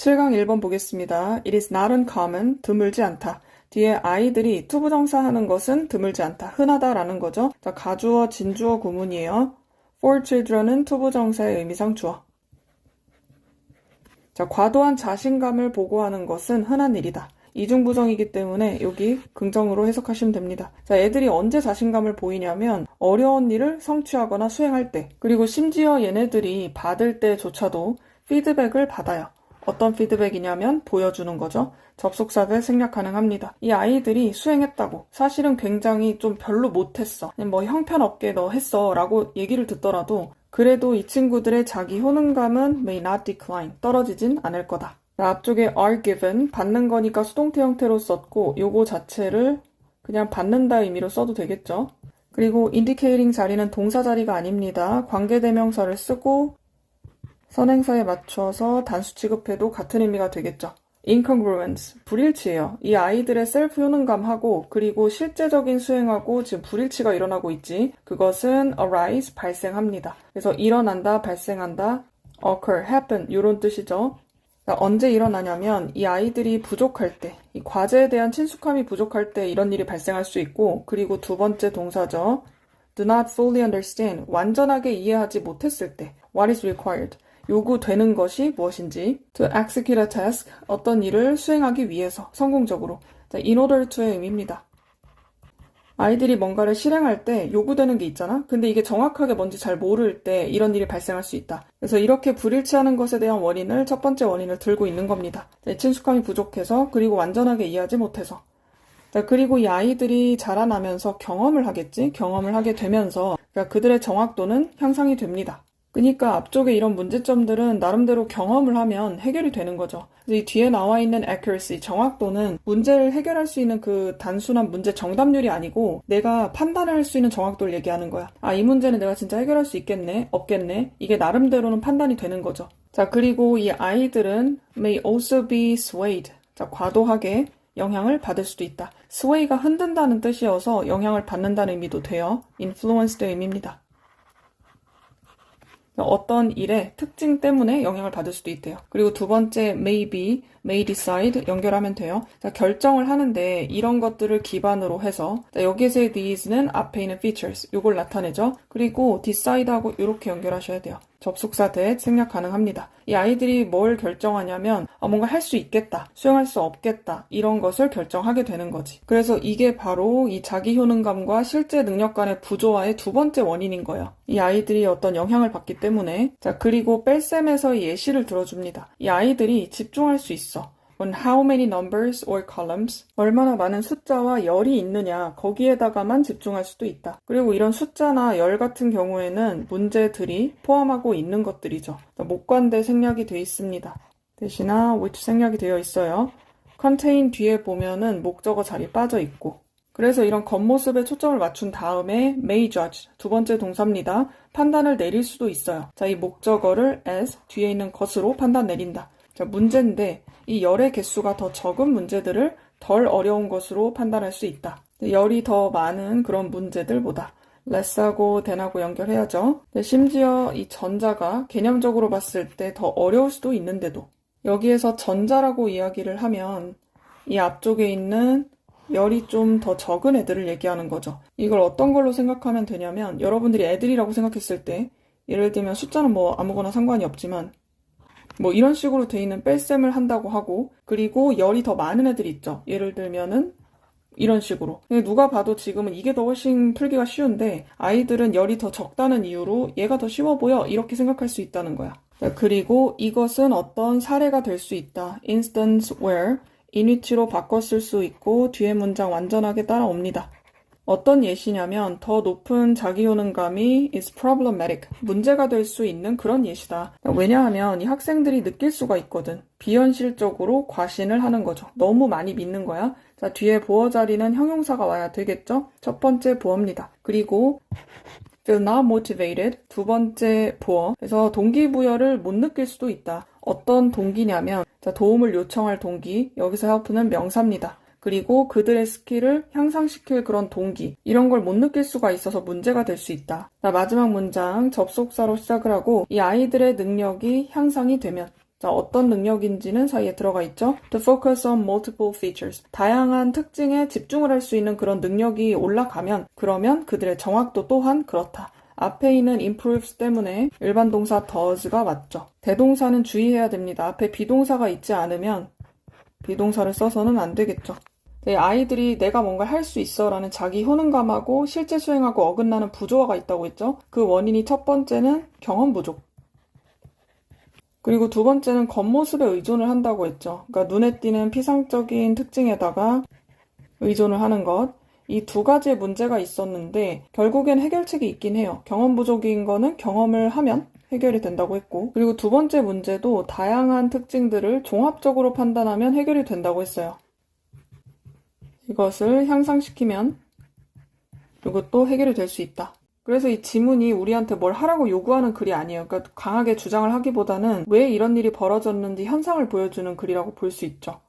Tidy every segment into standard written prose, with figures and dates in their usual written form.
7강 1번 보겠습니다. It is not uncommon, 드물지 않다. 뒤에 아이들이 투부정사 하는 것은 드물지 않다, 흔하다라는 거죠. 자, 가주어, 진주어 구문이에요. For children은 투부정사의 의미상 주어. 자, 과도한 자신감을 보고하는 것은 흔한 일이다. 이중부정이기 때문에 여기 긍정으로 해석하시면 됩니다. 자, 애들이 언제 자신감을 보이냐면 어려운 일을 성취하거나 수행할 때, 그리고 심지어 얘네들이 받을 때조차도 피드백을 받아요. 어떤 피드백이냐면 보여주는 거죠. 접속사들 생략 가능합니다. 이 아이들이 수행했다고, 사실은 굉장히 좀 별로 못했어, 뭐 형편없게 너 했어 라고 얘기를 듣더라도 그래도 이 친구들의 자기 효능감은 may not decline, 떨어지진 않을 거다. 앞쪽에 are given, 받는 거니까 수동태 형태로 썼고 요거 자체를 그냥 받는다 의미로 써도 되겠죠. 그리고 indicating 자리는 동사 자리가 아닙니다. 관계대명사를 쓰고 선행사에 맞춰서 단수 취급해도 같은 의미가 되겠죠. incongruence, 불일치예요. 이 아이들의 셀프 효능감하고 그리고 실제적인 수행하고 지금 불일치가 일어나고 있지. 그것은 arise, 발생합니다. 그래서 일어난다, 발생한다, occur, happen 이런 뜻이죠. 언제 일어나냐면 이 아이들이 부족할 때, 이 과제에 대한 친숙함이 부족할 때 이런 일이 발생할 수 있고, 그리고 두 번째 동사죠. do not fully understand, 완전하게 이해하지 못했을 때. what is required, 요구되는 것이 무엇인지. to execute a task, 어떤 일을 수행하기 위해서, 성공적으로. 자, in order to의 의미입니다. 아이들이 뭔가를 실행할 때 요구되는 게 있잖아? 근데 이게 정확하게 뭔지 잘 모를 때 이런 일이 발생할 수 있다. 그래서 이렇게 불일치하는 것에 대한 원인을, 첫 번째 원인을 들고 있는 겁니다. 친숙함이 부족해서, 그리고 완전하게 이해하지 못해서. 그리고 이 아이들이 자라나면서 경험을 하겠지? 경험을 하게 되면서 그들의 정확도는 향상이 됩니다. 그러니까 앞쪽에 이런 문제점들은 나름대로 경험을 하면 해결이 되는 거죠. 이 뒤에 나와 있는 accuracy, 정확도는 문제를 해결할 수 있는 그 단순한 문제 정답률이 아니고 내가 판단을 할 수 있는 정확도를 얘기하는 거야. 아, 이 문제는 내가 진짜 해결할 수 있겠네, 없겠네, 이게 나름대로는 판단이 되는 거죠. 자, 그리고 이 아이들은 may also be swayed, 자, 과도하게 영향을 받을 수도 있다. sway가 흔든다는 뜻이어서 영향을 받는다는 의미도 돼요. influence의 의미입니다. 어떤 일의 특징 때문에 영향을 받을 수도 있대요. 그리고 두 번째 maybe, may decide 연결하면 돼요. 자, 결정을 하는데 이런 것들을 기반으로 해서, 자, 여기에서의 these는 앞에 있는 features, 요걸 나타내죠. 그리고 decide하고 이렇게 연결하셔야 돼요. 접속사 that 생략 가능합니다. 이 아이들이 뭘 결정하냐면 뭔가 할 수 있겠다, 수행할 수 없겠다, 이런 것을 결정하게 되는 거지. 그래서 이게 바로 이 자기 효능감과 실제 능력 간의 부조화의 두 번째 원인인 거예요. 이 아이들이 어떤 영향을 받기 때문에. 자, 그리고 뺄셈에서의 예시를 들어줍니다. 이 아이들이 집중할 수 있어. on how many numbers or columns, 얼마나 많은 숫자와 열이 있느냐, 거기에다가만 집중할 수도 있다. 그리고 이런 숫자나 열 같은 경우에는 문제들이 포함하고 있는 것들이죠. 목관대 생략이 되어 있습니다. 대신에 which 생략이 되어 있어요. contain 뒤에 보면은 목적어 자리 빠져 있고. 그래서 이런 겉모습에 초점을 맞춘 다음에 may judge, 두 번째 동사입니다. 판단을 내릴 수도 있어요. 자, 이 목적어를 as 뒤에 있는 것으로 판단 내린다. 자, 문제인데 이 열의 개수가 더 적은 문제들을 덜 어려운 것으로 판단할 수 있다. 열이 더 많은 그런 문제들보다. less하고 than하고 연결해야죠. 심지어 이 전자가 개념적으로 봤을 때 더 어려울 수도 있는데도, 여기에서 전자라고 이야기를 하면 이 앞쪽에 있는 열이 좀 더 적은 애들을 얘기하는 거죠. 이걸 어떤 걸로 생각하면 되냐면, 여러분들이 애들이라고 생각했을 때, 예를 들면 숫자는 뭐 아무거나 상관이 없지만 뭐 이런 식으로 돼 있는 뺄셈을 한다고 하고, 그리고 열이 더 많은 애들이 있죠. 예를 들면은 이런 식으로. 누가 봐도 지금은 이게 더 훨씬 풀기가 쉬운데 아이들은 열이 더 적다는 이유로 얘가 더 쉬워 보여, 이렇게 생각할 수 있다는 거야. 그리고 이것은 어떤 사례가 될 수 있다. instance where, 인위치로 바꿨을 수 있고 뒤에 문장 완전하게 따라옵니다. 어떤 예시냐면 더 높은 자기 효능감이 is problematic, 문제가 될 수 있는 그런 예시다. 왜냐하면 이 학생들이 느낄 수가 있거든. 비현실적으로 과신을 하는 거죠. 너무 많이 믿는 거야. 자, 뒤에 보어 자리는 형용사가 와야 되겠죠? 첫 번째 보어입니다. 그리고 feel not motivated, 두 번째 보어. 그래서 동기부여를 못 느낄 수도 있다. 어떤 동기냐면, 자, 도움을 요청할 동기, 여기서 help는 명사입니다. 그리고 그들의 스킬을 향상시킬 그런 동기, 이런 걸 못 느낄 수가 있어서 문제가 될 수 있다. 자, 마지막 문장 접속사로 시작을 하고 이 아이들의 능력이 향상이 되면, 자, 어떤 능력인지는 사이에 들어가 있죠. To focus on multiple features. 다양한 특징에 집중을 할 수 있는 그런 능력이 올라가면 그러면 그들의 정확도 또한 그렇다. 앞에 있는 improves 때문에 일반 동사 does가 맞죠. 대동사는 주의해야 됩니다. 앞에 비동사가 있지 않으면 비동사를 써서는 안 되겠죠. 네, 아이들이 내가 뭔가 할 수 있어 라는 자기 효능감하고 실제 수행하고 어긋나는 부조화가 있다고 했죠. 그 원인이 첫 번째는 경험 부족. 그리고 두 번째는 겉모습에 의존을 한다고 했죠. 그러니까 눈에 띄는 피상적인 특징에다가 의존을 하는 것. 이 두 가지의 문제가 있었는데 결국엔 해결책이 있긴 해요. 경험 부족인 거는 경험을 하면 해결이 된다고 했고, 그리고 두 번째 문제도 다양한 특징들을 종합적으로 판단하면 해결이 된다고 했어요. 이것을 향상시키면 이것도 해결이 될 수 있다. 그래서 이 지문이 우리한테 뭘 하라고 요구하는 글이 아니에요. 그러니까 강하게 주장을 하기보다는 왜 이런 일이 벌어졌는지 현상을 보여주는 글이라고 볼 수 있죠.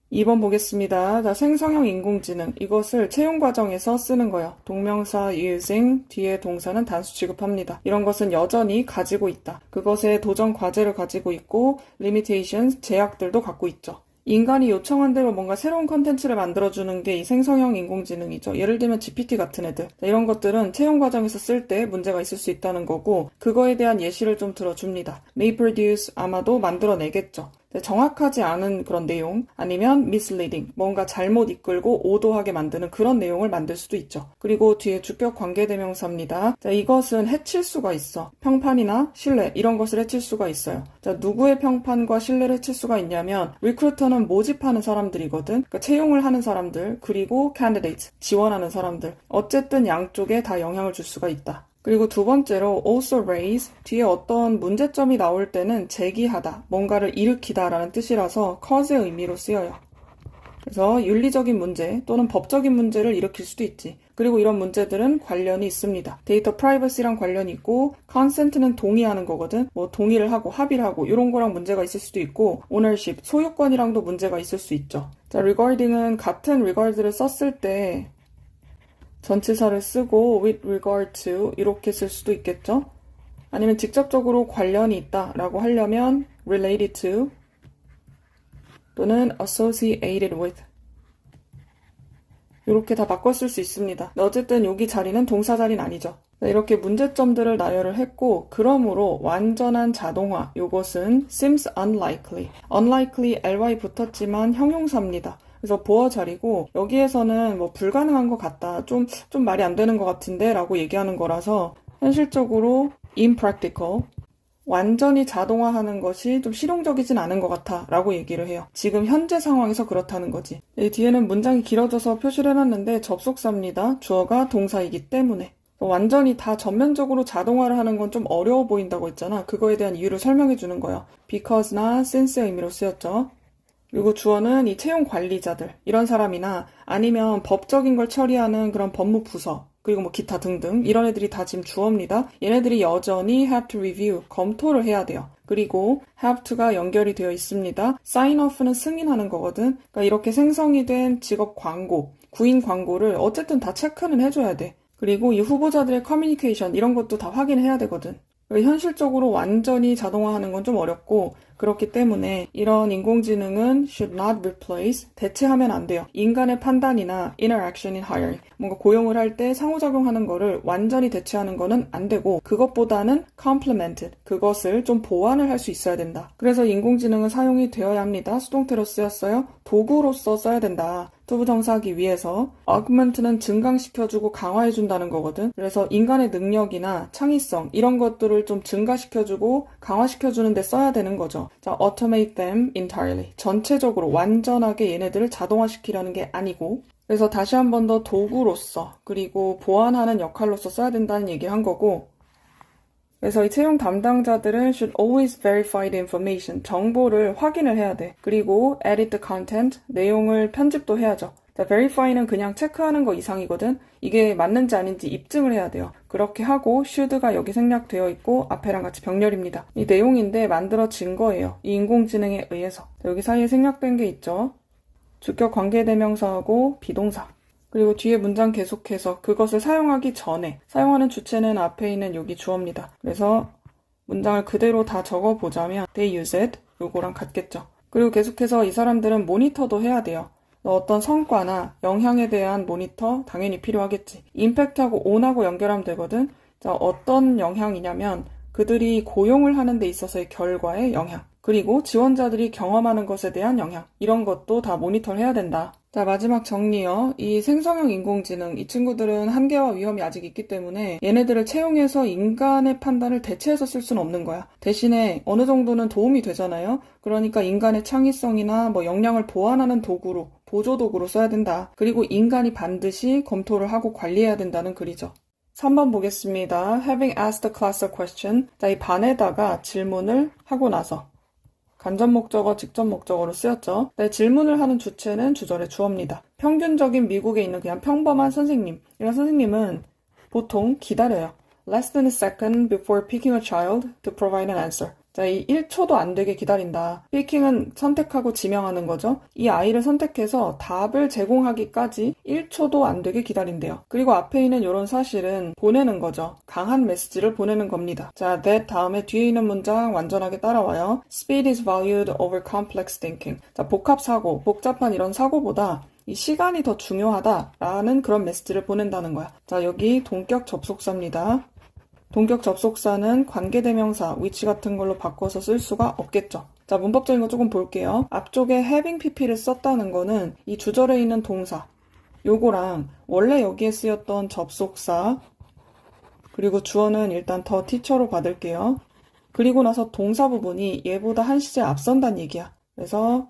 2번 보겠습니다. 자, 생성형 인공지능. 이것을 채용 과정에서 쓰는 거예요. 동명사 using, 뒤에 동사는 단수 취급합니다. 이런 것은 여전히 가지고 있다. 그것의 도전 과제를 가지고 있고 limitations, 제약들도 갖고 있죠. 인간이 요청한 대로 뭔가 새로운 컨텐츠를 만들어주는 게 이 생성형 인공지능이죠. 예를 들면 GPT 같은 애들. 이런 것들은 채용 과정에서 쓸 때 문제가 있을 수 있다는 거고 그거에 대한 예시를 좀 들어줍니다. May produce, 아마도 만들어내겠죠. 정확하지 않은 그런 내용 아니면 misleading, 뭔가 잘못 이끌고 오도하게 만드는 그런 내용을 만들 수도 있죠. 그리고 뒤에 주격 관계대명사입니다. 자, 이것은 해칠 수가 있어. 평판이나 신뢰 이런 것을 해칠 수가 있어요. 자, 누구의 평판과 신뢰를 해칠 수가 있냐면 리크루터는 모집하는 사람들이거든. 그러니까 채용을 하는 사람들 그리고 candidate, 지원하는 사람들. 어쨌든 양쪽에 다 영향을 줄 수가 있다. 그리고 두 번째로 also raise, 뒤에 어떤 문제점이 나올 때는 제기하다, 뭔가를 일으키다 라는 뜻이라서 cause의 의미로 쓰여요. 그래서 윤리적인 문제 또는 법적인 문제를 일으킬 수도 있지. 그리고 이런 문제들은 관련이 있습니다. 데이터 프라이버시랑 관련이 있고 consent는 동의하는 거거든. 뭐 동의를 하고 합의를 하고 이런 거랑 문제가 있을 수도 있고 ownership, 소유권이랑도 문제가 있을 수 있죠. 자, regarding은 같은 regard를 썼을 때 전치사를 쓰고 with regard to 이렇게 쓸 수도 있겠죠. 아니면 직접적으로 관련이 있다 라고 하려면 related to 또는 associated with 이렇게 다 바꿔 쓸 수 있습니다. 어쨌든 여기 자리는 동사 자리는 아니죠. 이렇게 문제점들을 나열을 했고 그러므로 완전한 자동화 이것은 seems unlikely. unlikely ly 붙었지만 형용사입니다. 그래서 보어 자리고 여기에서는 뭐 불가능한 것 같다. 좀 말이 안 되는 것 같은데 라고 얘기하는 거라서 현실적으로 impractical, 완전히 자동화하는 것이 좀 실용적이진 않은 것 같아 라고 얘기를 해요. 지금 현재 상황에서 그렇다는 거지. 이 뒤에는 문장이 길어져서 표시를 해놨는데 접속사입니다. 주어가 동사이기 때문에. 완전히 다 전면적으로 자동화를 하는 건 좀 어려워 보인다고 했잖아. 그거에 대한 이유를 설명해 주는 거예요. because나 since의 의미로 쓰였죠. 그리고 주어는 이 채용 관리자들, 이런 사람이나 아니면 법적인 걸 처리하는 그런 법무부서, 그리고 뭐 기타 등등 이런 애들이 다 지금 주어입니다. 얘네들이 여전히 have to review, 검토를 해야 돼요. 그리고 have to가 연결이 되어 있습니다. sign off는 승인하는 거거든. 그러니까 이렇게 생성이 된 직업 광고, 구인 광고를 어쨌든 다 체크는 해줘야 돼. 그리고 이 후보자들의 커뮤니케이션 이런 것도 다 확인해야 되거든. 현실적으로 완전히 자동화하는 건 좀 어렵고 그렇기 때문에 이런 인공지능은 should not replace, 대체하면 안 돼요. 인간의 판단이나 interaction in hiring, 뭔가 고용을 할 때 상호작용하는 거를 완전히 대체하는 거는 안 되고 그것보다는 complemented, 그것을 좀 보완을 할 수 있어야 된다. 그래서 인공지능은 사용이 되어야 합니다. 수동태로 쓰였어요. 도구로서 써야 된다. 투부정사하기 위해서 augment는 증강시켜주고 강화해준다는 거거든. 그래서 인간의 능력이나 창의성 이런 것들을 좀 증가시켜주고 강화시켜주는 데 써야 되는 거죠. 자, automate them entirely. 전체적으로 완전하게 얘네들을 자동화시키려는 게 아니고 그래서 다시 한 번 더 도구로서 그리고 보완하는 역할로서 써야 된다는 얘기를 한 거고 그래서 이 채용 담당자들은 should always verify the information. 정보를 확인을 해야 돼. 그리고 edit the content. 내용을 편집도 해야죠. 자, verify는 그냥 체크하는 거 이상이거든. 이게 맞는지 아닌지 입증을 해야 돼요. 그렇게 하고 should가 여기 생략되어 있고 앞에랑 같이 병렬입니다. 이 내용인데 만들어진 거예요. 이 인공지능에 의해서. 자, 여기 사이에 생략된 게 있죠. 주격 관계대명사하고 비동사. 그리고 뒤에 문장 계속해서 그것을 사용하기 전에 사용하는 주체는 앞에 있는 여기 주어입니다. 그래서 문장을 그대로 다 적어보자면 They use it 요거랑 같겠죠. 그리고 계속해서 이 사람들은 모니터도 해야 돼요. 어떤 성과나 영향에 대한 모니터 당연히 필요하겠지. 임팩트하고 on하고 연결하면 되거든. 자, 어떤 영향이냐면 그들이 고용을 하는 데 있어서의 결과의 영향, 그리고 지원자들이 경험하는 것에 대한 영향, 이런 것도 다 모니터를 해야 된다. 자, 마지막 정리요. 이 생성형 인공지능, 이 친구들은 한계와 위험이 아직 있기 때문에 얘네들을 채용해서 인간의 판단을 대체해서 쓸 수는 없는 거야. 대신에 어느 정도는 도움이 되잖아요. 그러니까 인간의 창의성이나 역량을 보완하는 도구로, 보조도구로 써야 된다. 그리고 인간이 반드시 검토를 하고 관리해야 된다는 글이죠. 3번 보겠습니다. Having asked the class a question. 자, 이 반에다가 질문을 하고 나서 간접 목적어, 직접 목적어로 쓰였죠. 네, 질문을 하는 주체는 주절의 주어입니다. 평균적인 미국에 있는 그냥 평범한 선생님. 이런 선생님은 보통 기다려요. Less than a second before picking a child to provide an answer. 자, 이 1초도 안 되게 기다린다. picking은 선택하고 지명하는 거죠. 이 아이를 선택해서 답을 제공하기까지 1초도 안 되게 기다린대요. 그리고 앞에 있는 이런 사실은 보내는 거죠. 강한 메시지를 보내는 겁니다. 자, that 다음에 뒤에 있는 문장 완전하게 따라와요. Speed is valued over complex thinking. 자, 복합 사고, 복잡한 이런 사고보다 이 시간이 더 중요하다라는 그런 메시지를 보낸다는 거야. 자, 여기 동격 접속사입니다. 동격 접속사는 관계대명사, 위치 같은 걸로 바꿔서 쓸 수가 없겠죠. 자, 문법적인 거 조금 볼게요. 앞쪽에 having pp를 썼다는 거는 이 주절에 있는 동사, 요거랑 원래 여기에 쓰였던 접속사, 그리고 주어는 일단 더 teacher로 받을게요. 그리고 나서 동사 부분이 얘보다 한 시제 앞선다는 얘기야. 그래서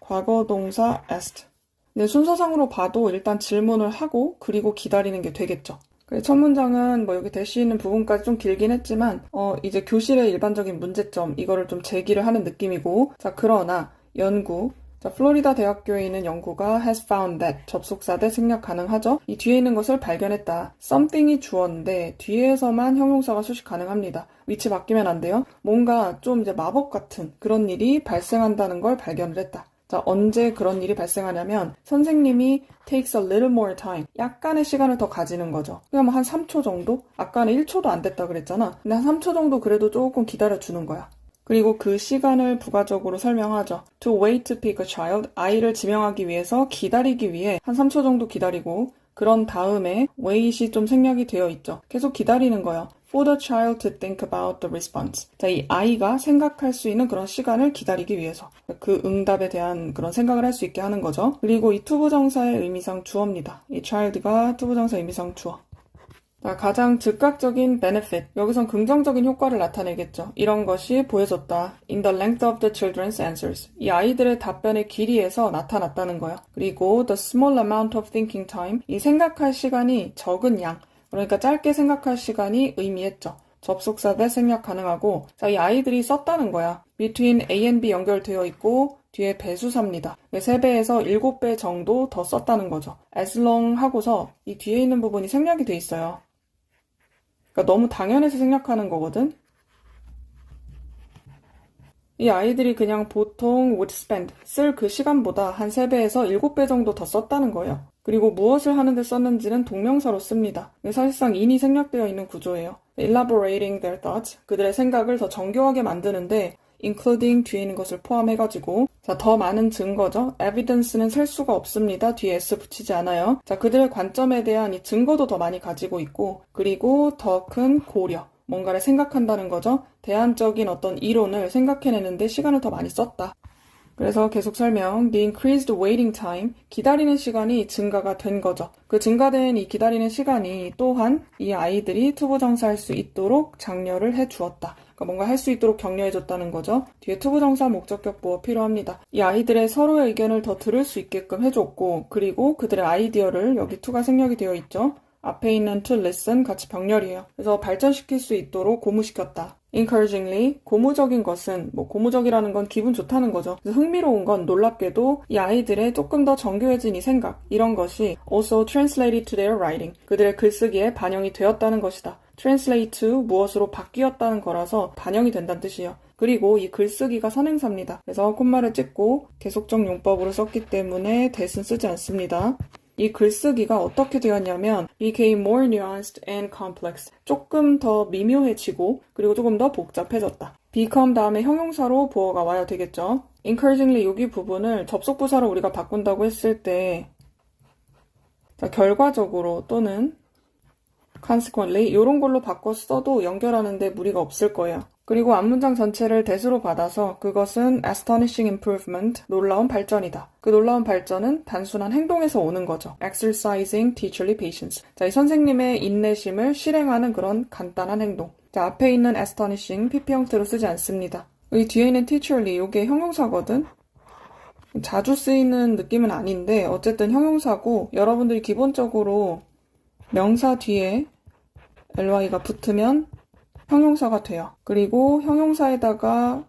과거 동사 asked. 네, 순서상으로 봐도 일단 질문을 하고 그리고 기다리는 게 되겠죠. 첫 문장은 여기 대시 있는 부분까지 좀 길긴 했지만 이제 교실의 일반적인 문제점 이거를 좀 제기를 하는 느낌이고, 자, 그러나 연구, 자, 플로리다 대학교에 있는 연구가 has found that 접속사 대 생략 가능하죠. 이 뒤에 있는 것을 발견했다. something이 주어인데 뒤에서만 형용사가 수식 가능합니다. 위치 바뀌면 안 돼요. 뭔가 좀 이제 마법 같은 그런 일이 발생한다는 걸 발견을 했다. 자, 언제 그런 일이 발생하냐면 선생님이 takes a little more time. 약간의 시간을 더 가지는 거죠. 그냥 한 3초 정도? 아까는 1초도 안 됐다 그랬잖아. 근데 한 3초 정도 그래도 조금 기다려주는 거야. 그리고 그 시간을 부가적으로 설명하죠. To wait to pick a child. 아이를 지명하기 위해서 기다리기 위해 한 3초 정도 기다리고 그런 다음에 wait이 좀 생략이 되어 있죠. 계속 기다리는 거예요. For the child to think about the response. 자, 이 아이가 생각할 수 있는 그런 시간을 기다리기 위해서 그 응답에 대한 그런 생각을 할 수 있게 하는 거죠. 그리고 이 투부정사의 의미상 주어입니다. 이 child가 투부정사 의미상 주어. 자, 가장 즉각적인 benefit. 여기선 긍정적인 효과를 나타내겠죠. 이런 것이 보여졌다. In the length of the children's answers. 이 아이들의 답변의 길이에서 나타났다는 거예요. 그리고 the small amount of thinking time. 이 생각할 시간이 적은 양. 그러니까 짧게 생각할 시간이 의미했죠. 접속사 대 생략 가능하고, 자, 이 아이들이 썼다는 거야. between A and B 연결되어 있고 뒤에 배수사입니다. 3배에서 7배 정도 더 썼다는 거죠. as long 하고서 이 뒤에 있는 부분이 생략이 돼 있어요. 그러니까 너무 당연해서 생략하는 거거든. 이 아이들이 그냥 보통 would spend, 쓸 그 시간보다 한 3배에서 7배 정도 더 썼다는 거예요. 그리고 무엇을 하는데 썼는지는 동명사로 씁니다. 사실상 in이 생략되어 있는 구조예요. Elaborating their thoughts, 그들의 생각을 더 정교하게 만드는데 including 뒤에 있는 것을 포함해가지고, 자, 더 많은 증거죠. evidence는 셀 수가 없습니다. 뒤에 s 붙이지 않아요. 자, 그들의 관점에 대한 이 증거도 더 많이 가지고 있고, 그리고 더 큰 고려, 뭔가를 생각한다는 거죠. 대안적인 어떤 이론을 생각해내는데 시간을 더 많이 썼다. 그래서 계속 설명. The increased waiting time, 기다리는 시간이 증가가 된 거죠. 그 증가된 이 기다리는 시간이 또한 이 아이들이 투부정사 할 수 있도록 장려를 해주었다. 그러니까 뭔가 할 수 있도록 격려해줬다는 거죠. 뒤에 투부정사 목적격 보어 필요합니다. 이 아이들의 서로의 의견을 더 들을 수 있게끔 해줬고, 그리고 그들의 아이디어를, 여기 to가 생략이 되어 있죠. 앞에 있는 to listen 같이 병렬이에요. 그래서 발전시킬 수 있도록 고무시켰다. encouragingly, 고무적인 것은, 고무적이라는 건 기분 좋다는 거죠. 그래서 흥미로운 건 놀랍게도 이 아이들의 조금 더 정교해진 이 생각, 이런 것이 also translated to their writing, 그들의 글쓰기에 반영이 되었다는 것이다. translate to 무엇으로 바뀌었다는 거라서 반영이 된다는 뜻이에요. 그리고 이 글쓰기가 선행사입니다. 그래서 콤마를 찍고 계속적 용법으로 썼기 때문에 that은 쓰지 않습니다. 이 글쓰기가 어떻게 되었냐면 became more nuanced and complex. 조금 더 미묘해지고 그리고 조금 더 복잡해졌다. become 다음에 형용사로 보어가 와야 되겠죠. encouragingly 여기 부분을 접속부사로 우리가 바꾼다고 했을 때 자, 결과적으로 또는 consequently 이런 걸로 바꿔 써도 연결하는데 무리가 없을 거예요. 그리고 앞문장 전체를 that으로 받아서 그것은 astonishing improvement, 놀라운 발전이다. 그 놀라운 발전은 단순한 행동에서 오는 거죠. exercising teacherly patience. 자, 이 선생님의 인내심을 실행하는 그런 간단한 행동. 자, 앞에 있는 astonishing PP 형태로 쓰지 않습니다. 이 뒤에 있는 teacherly 이게 형용사거든. 자주 쓰이는 느낌은 아닌데 어쨌든 형용사고 여러분들이 기본적으로 명사 뒤에 ly가 붙으면 형용사가 돼요. 그리고 형용사에다가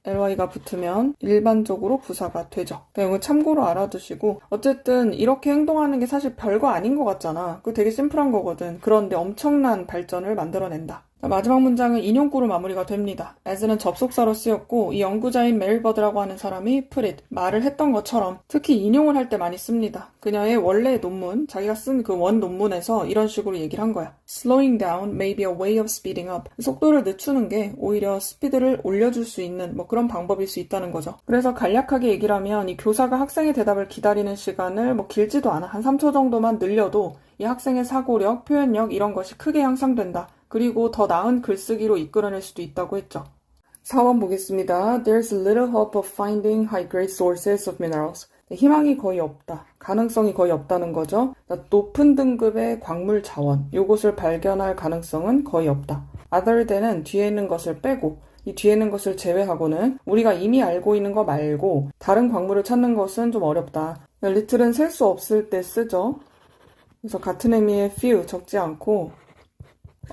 ly가 붙으면 일반적으로 부사가 되죠. 이거 참고로 알아두시고 어쨌든 이렇게 행동하는 게 사실 별거 아닌 것 같잖아. 그거 되게 심플한 거거든. 그런데 엄청난 발전을 만들어낸다. 마지막 문장은 인용구로 마무리가 됩니다. as는 접속사로 쓰였고 이 연구자인 메일버드라고 하는 사람이 put it, 말을 했던 것처럼 특히 인용을 할 때 많이 씁니다. 그녀의 원래 논문, 자기가 쓴 그 원 논문에서 이런 식으로 얘기를 한 거야. Slowing down may be a way of speeding up. 속도를 늦추는 게 오히려 스피드를 올려줄 수 있는 뭐 그런 방법일 수 있다는 거죠. 그래서 간략하게 얘기를 하면 이 교사가 학생의 대답을 기다리는 시간을 뭐 길지도 않아. 한 3초 정도만 늘려도 이 학생의 사고력, 표현력 이런 것이 크게 향상된다. 그리고 더 나은 글쓰기로 이끌어낼 수도 있다고 했죠. 4번 보겠습니다. There's little hope of finding high-grade sources of minerals. 희망이 거의 없다. 가능성이 거의 없다는 거죠. 높은 등급의 광물 자원, 요것을 발견할 가능성은 거의 없다. other than은 뒤에 있는 것을 빼고 이 뒤에 있는 것을 제외하고는 우리가 이미 알고 있는 거 말고 다른 광물을 찾는 것은 좀 어렵다. little은 셀 수 없을 때 쓰죠. 그래서 같은 의미의 few, 적지 않고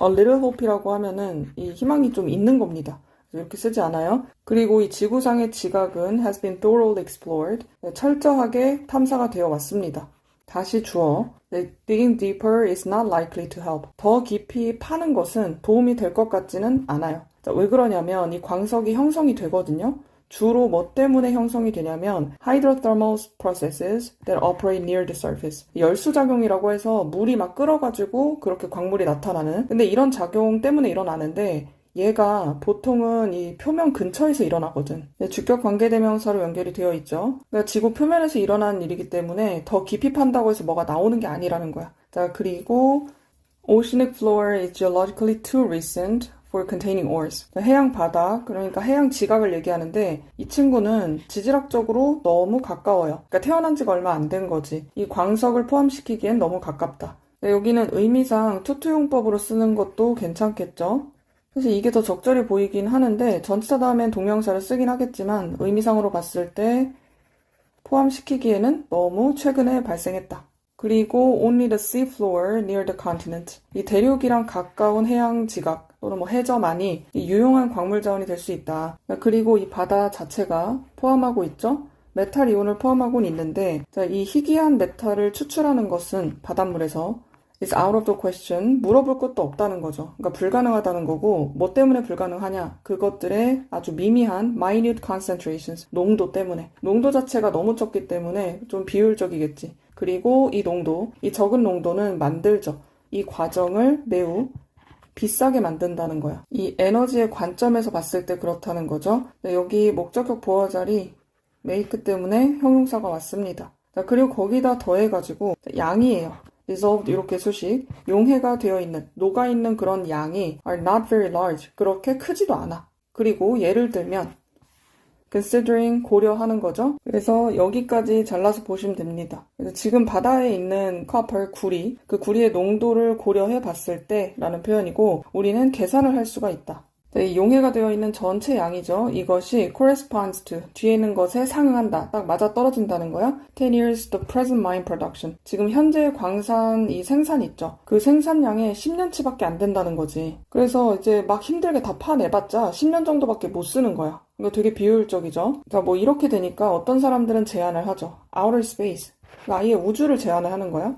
A little hope이라고 하면은 이 희망이 좀 있는 겁니다. 이렇게 쓰지 않아요. 그리고 이 지구상의 지각은 has been thoroughly explored. 철저하게 탐사가 되어 왔습니다. 다시 주어. Digging deeper is not likely to help. 더 깊이 파는 것은 도움이 될 것 같지는 않아요. 자, 왜 그러냐면 이 광석이 형성이 되거든요. 주로 뭐 때문에 형성이 되냐면 hydrothermal processes that operate near the surface. 열수작용이라고 해서 물이 막 끓어가지고 그렇게 광물이 나타나는. 근데 이런 작용 때문에 일어나는데 얘가 보통은 이 표면 근처에서 일어나거든. 주격 관계대명사로 연결이 되어 있죠. 그러니까 지구 표면에서 일어나는 일이기 때문에 더 깊이 판다고 해서 뭐가 나오는 게 아니라는 거야. 자, 그리고 oceanic floor is geologically too recent for containing ores. 해양 바다, 그러니까 해양 지각을 얘기하는데 이 친구는 지질학적으로 너무 가까워요. 그러니까 태어난 지가 얼마 안 된 거지. 이 광석을 포함시키기엔 너무 가깝다. 여기는 의미상 투투용법으로 쓰는 것도 괜찮겠죠. 사실 이게 더 적절히 보이긴 하는데 전치사 다음엔 동명사를 쓰긴 하겠지만 의미상으로 봤을 때 포함시키기에는 너무 최근에 발생했다. 그리고 only the sea floor near the continent. 이 대륙이랑 가까운 해양 지각 또는 뭐 해저만이 이 유용한 광물 자원이 될 수 있다. 그리고 이 바다 자체가 포함하고 있죠. 메탈 이온을 포함하고는 있는데 자, 이 희귀한 메탈을 추출하는 것은 바닷물에서 is out of the question. 물어볼 것도 없다는 거죠. 그러니까 불가능하다는 거고 뭐 때문에 불가능하냐? 그것들의 아주 미미한 minute concentrations. 농도 때문에. 농도 자체가 너무 적기 때문에 좀 비효율적이겠지. 그리고 이 농도, 이 적은 농도는 만들죠. 이 과정을 매우 비싸게 만든다는 거야. 이 에너지의 관점에서 봤을 때 그렇다는 거죠. 여기 목적격 보어 자리 make 때문에 형용사가 왔습니다. 자, 그리고 거기다 더해가지고 양이에요. dissolved 이렇게 수식, 용해가 되어 있는, 녹아 있는 그런 양이 are not very large. 그렇게 크지도 않아. 그리고 예를 들면 considering 고려하는 거죠. 그래서 여기까지 잘라서 보시면 됩니다. 그래서 지금 바다에 있는 copper 구리, 그 구리의 농도를 고려해 봤을 때 라는 표현이고 우리는 계산을 할 수가 있다. 이 용해가 되어 있는 전체 양이죠. 이것이 corresponds to, 뒤에 있는 것에 상응한다. 딱 맞아 떨어진다는 거야. 10 years the present mine production. 지금 현재 광산 이 생산 있죠. 그 생산량의 10년치밖에 안 된다는 거지. 그래서 이제 막 힘들게 다 파내봤자 10년 정도밖에 못 쓰는 거야. 이거 되게 비효율적이죠. 자, 뭐 이렇게 되니까 어떤 사람들은 제안을 하죠. outer space. 아예 우주를 제안을 하는 거야.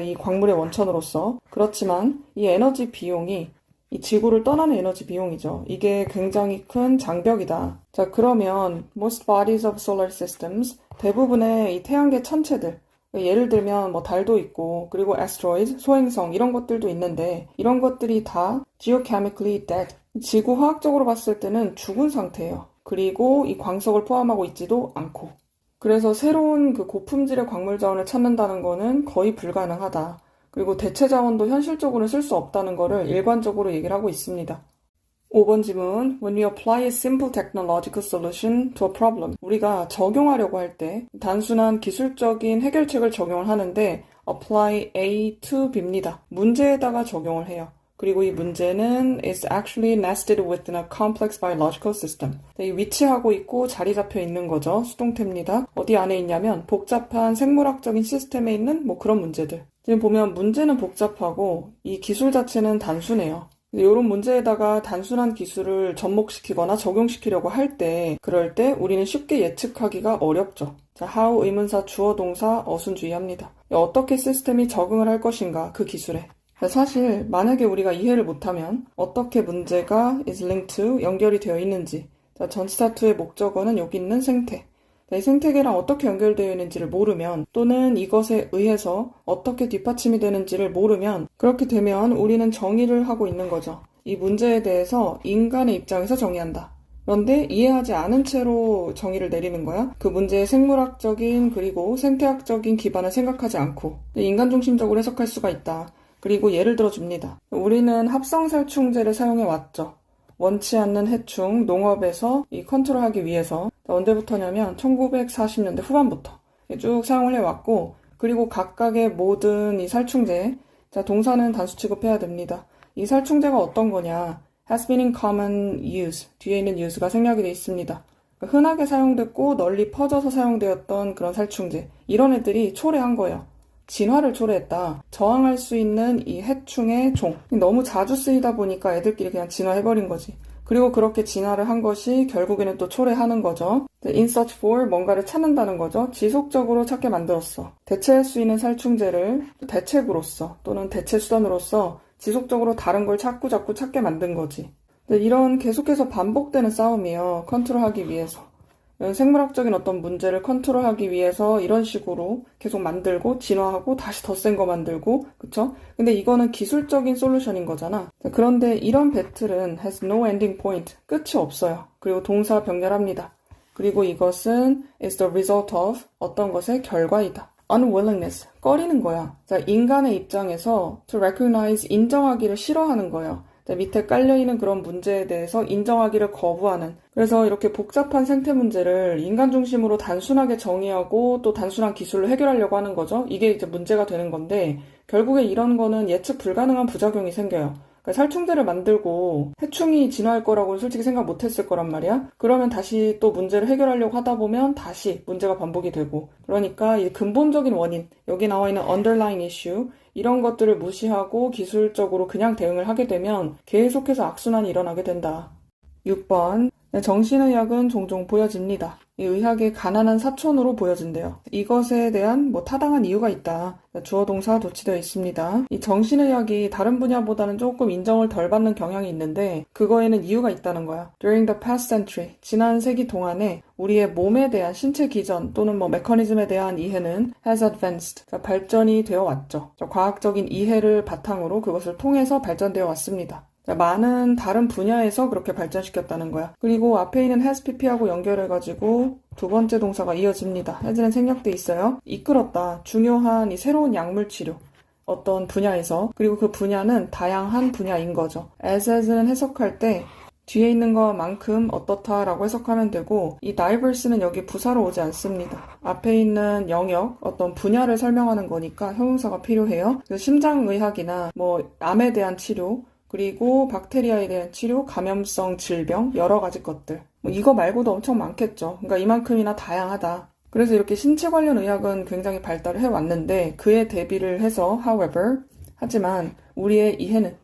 이 광물의 원천으로서. 그렇지만 이 에너지 비용이 이 지구를 떠나는 에너지 비용이죠. 이게 굉장히 큰 장벽이다. 자, 그러면 most bodies of solar systems, 대부분의 이 태양계 천체들, 예를 들면 뭐 달도 있고 그리고 asteroids, 소행성 이런 것들도 있는데 이런 것들이 다 geochemically dead, 지구 화학적으로 봤을 때는 죽은 상태예요. 그리고 이 광석을 포함하고 있지도 않고. 그래서 새로운 그 고품질의 광물 자원을 찾는다는 거는 거의 불가능하다. 그리고 대체 자원도 현실적으로 쓸 수 없다는 거를 일관적으로 얘기를 하고 있습니다. 5번 질문. When we apply a simple technological solution to a problem. 우리가 적용하려고 할 때 단순한 기술적인 해결책을 적용을 하는데 apply A to B입니다. 문제에다가 적용을 해요. 그리고 이 문제는 is actually nested within a complex biological system. 위치하고 있고 자리 잡혀 있는 거죠. 수동태입니다. 어디 안에 있냐면 복잡한 생물학적인 시스템에 있는 뭐 그런 문제들. 지금 보면 문제는 복잡하고 이 기술 자체는 단순해요. 이런 문제에다가 단순한 기술을 접목시키거나 적용시키려고 할 때, 그럴 때 우리는 쉽게 예측하기가 어렵죠. 자, how 의문사 주어 동사 어순 주의합니다. 어떻게 시스템이 적응을 할 것인가, 그 기술에. 사실 만약에 우리가 이해를 못하면 어떻게 문제가 is linked to 연결이 되어 있는지, 자, 전치사 to의 목적어는 여기 있는 생태. 이 생태계랑 어떻게 연결되어 있는지를 모르면 또는 이것에 의해서 어떻게 뒷받침이 되는지를 모르면 그렇게 되면 우리는 정의를 하고 있는 거죠. 이 문제에 대해서 인간의 입장에서 정의한다. 그런데 이해하지 않은 채로 정의를 내리는 거야. 그 문제의 생물학적인 그리고 생태학적인 기반을 생각하지 않고 인간 중심적으로 해석할 수가 있다. 그리고 예를 들어 줍니다. 우리는 합성살충제를 사용해 왔죠. 원치 않는 해충, 농업에서 이 컨트롤하기 위해서 언제부터냐면 1940년대 후반부터 쭉 사용을 해왔고 그리고 각각의 모든 이 살충제, 자 동사는 단수 취급해야 됩니다. 이 살충제가 어떤 거냐? has been in common use, 뒤에 있는 use가 생략이 되어 있습니다. 흔하게 사용됐고 널리 퍼져서 사용되었던 그런 살충제, 이런 애들이 초래한 거예요. 진화를 초래했다. 저항할 수 있는 이 해충의 종. 너무 자주 쓰이다 보니까 애들끼리 그냥 진화해버린 거지. 그리고 그렇게 진화를 한 것이 결국에는 또 초래하는 거죠. in search for 뭔가를 찾는다는 거죠. 지속적으로 찾게 만들었어. 대체할 수 있는 살충제를 대책으로서 또는 대체 수단으로서 지속적으로 다른 걸 자꾸 찾게 만든 거지. 이런 계속해서 반복되는 싸움이에요. 컨트롤하기 위해서. 생물학적인 어떤 문제를 컨트롤하기 위해서 이런 식으로 계속 만들고 진화하고 다시 더 센 거 만들고 그쵸? 근데 이거는 기술적인 솔루션인 거잖아. 그런데 이런 배틀은 has no ending point. 끝이 없어요. 그리고 동사 병렬합니다. 그리고 이것은 is the result of 어떤 것의 결과이다. unwillingness. 꺼리는 거야. 자, 인간의 입장에서 to recognize 인정하기를 싫어하는 거예요. 밑에 깔려있는 그런 문제에 대해서 인정하기를 거부하는. 그래서 이렇게 복잡한 생태 문제를 인간 중심으로 단순하게 정의하고 또 단순한 기술로 해결하려고 하는 거죠. 이게 이제 문제가 되는 건데 결국에 이런 거는 예측 불가능한 부작용이 생겨요. 그러니까 살충제를 만들고 해충이 진화할 거라고 솔직히 생각 못했을 거란 말이야. 그러면 다시 또 문제를 해결하려고 하다 보면 다시 문제가 반복이 되고 그러니까 이 근본적인 원인, 여기 나와 있는 underlying issue 이런 것들을 무시하고 기술적으로 그냥 대응을 하게 되면 계속해서 악순환이 일어나게 된다. 6번. 정신의학은 종종 보여집니다. 이 의학의 가난한 사촌으로 보여진대요. 이것에 대한 타당한 이유가 있다. 주어 동사 도치되어 있습니다. 이 정신의학이 다른 분야보다는 조금 인정을 덜 받는 경향이 있는데 그거에는 이유가 있다는 거야. During the past century, 지난 세기 동안에 우리의 몸에 대한 신체 기전 또는 메커니즘에 대한 이해는 has advanced, 발전이 되어 왔죠. 과학적인 이해를 바탕으로 그것을 통해서 발전되어 왔습니다. 많은 다른 분야에서 그렇게 발전시켰다는 거야. 그리고 앞에 있는 has pp하고 연결해가지고 두 번째 동사가 이어집니다. has는 생략돼 있어요. 이끌었다. 중요한 이 새로운 약물 치료. 어떤 분야에서. 그리고 그 분야는 다양한 분야인 거죠. as는 해석할 때 뒤에 있는 것만큼 어떻다라고 해석하면 되고 이 diverse는 여기 부사로 오지 않습니다. 앞에 있는 영역, 어떤 분야를 설명하는 거니까 형용사가 필요해요. 그래서 심장의학이나 암에 대한 치료 그리고 박테리아에 대한 치료, 감염성 질병, 여러 가지 것들. 이거 말고도 엄청 많겠죠. 그러니까 이만큼이나 다양하다. 그래서 이렇게 신체 관련 의학은 굉장히 발달을 해왔는데 그에 대비를 해서 however, 하지만 우리의 이해는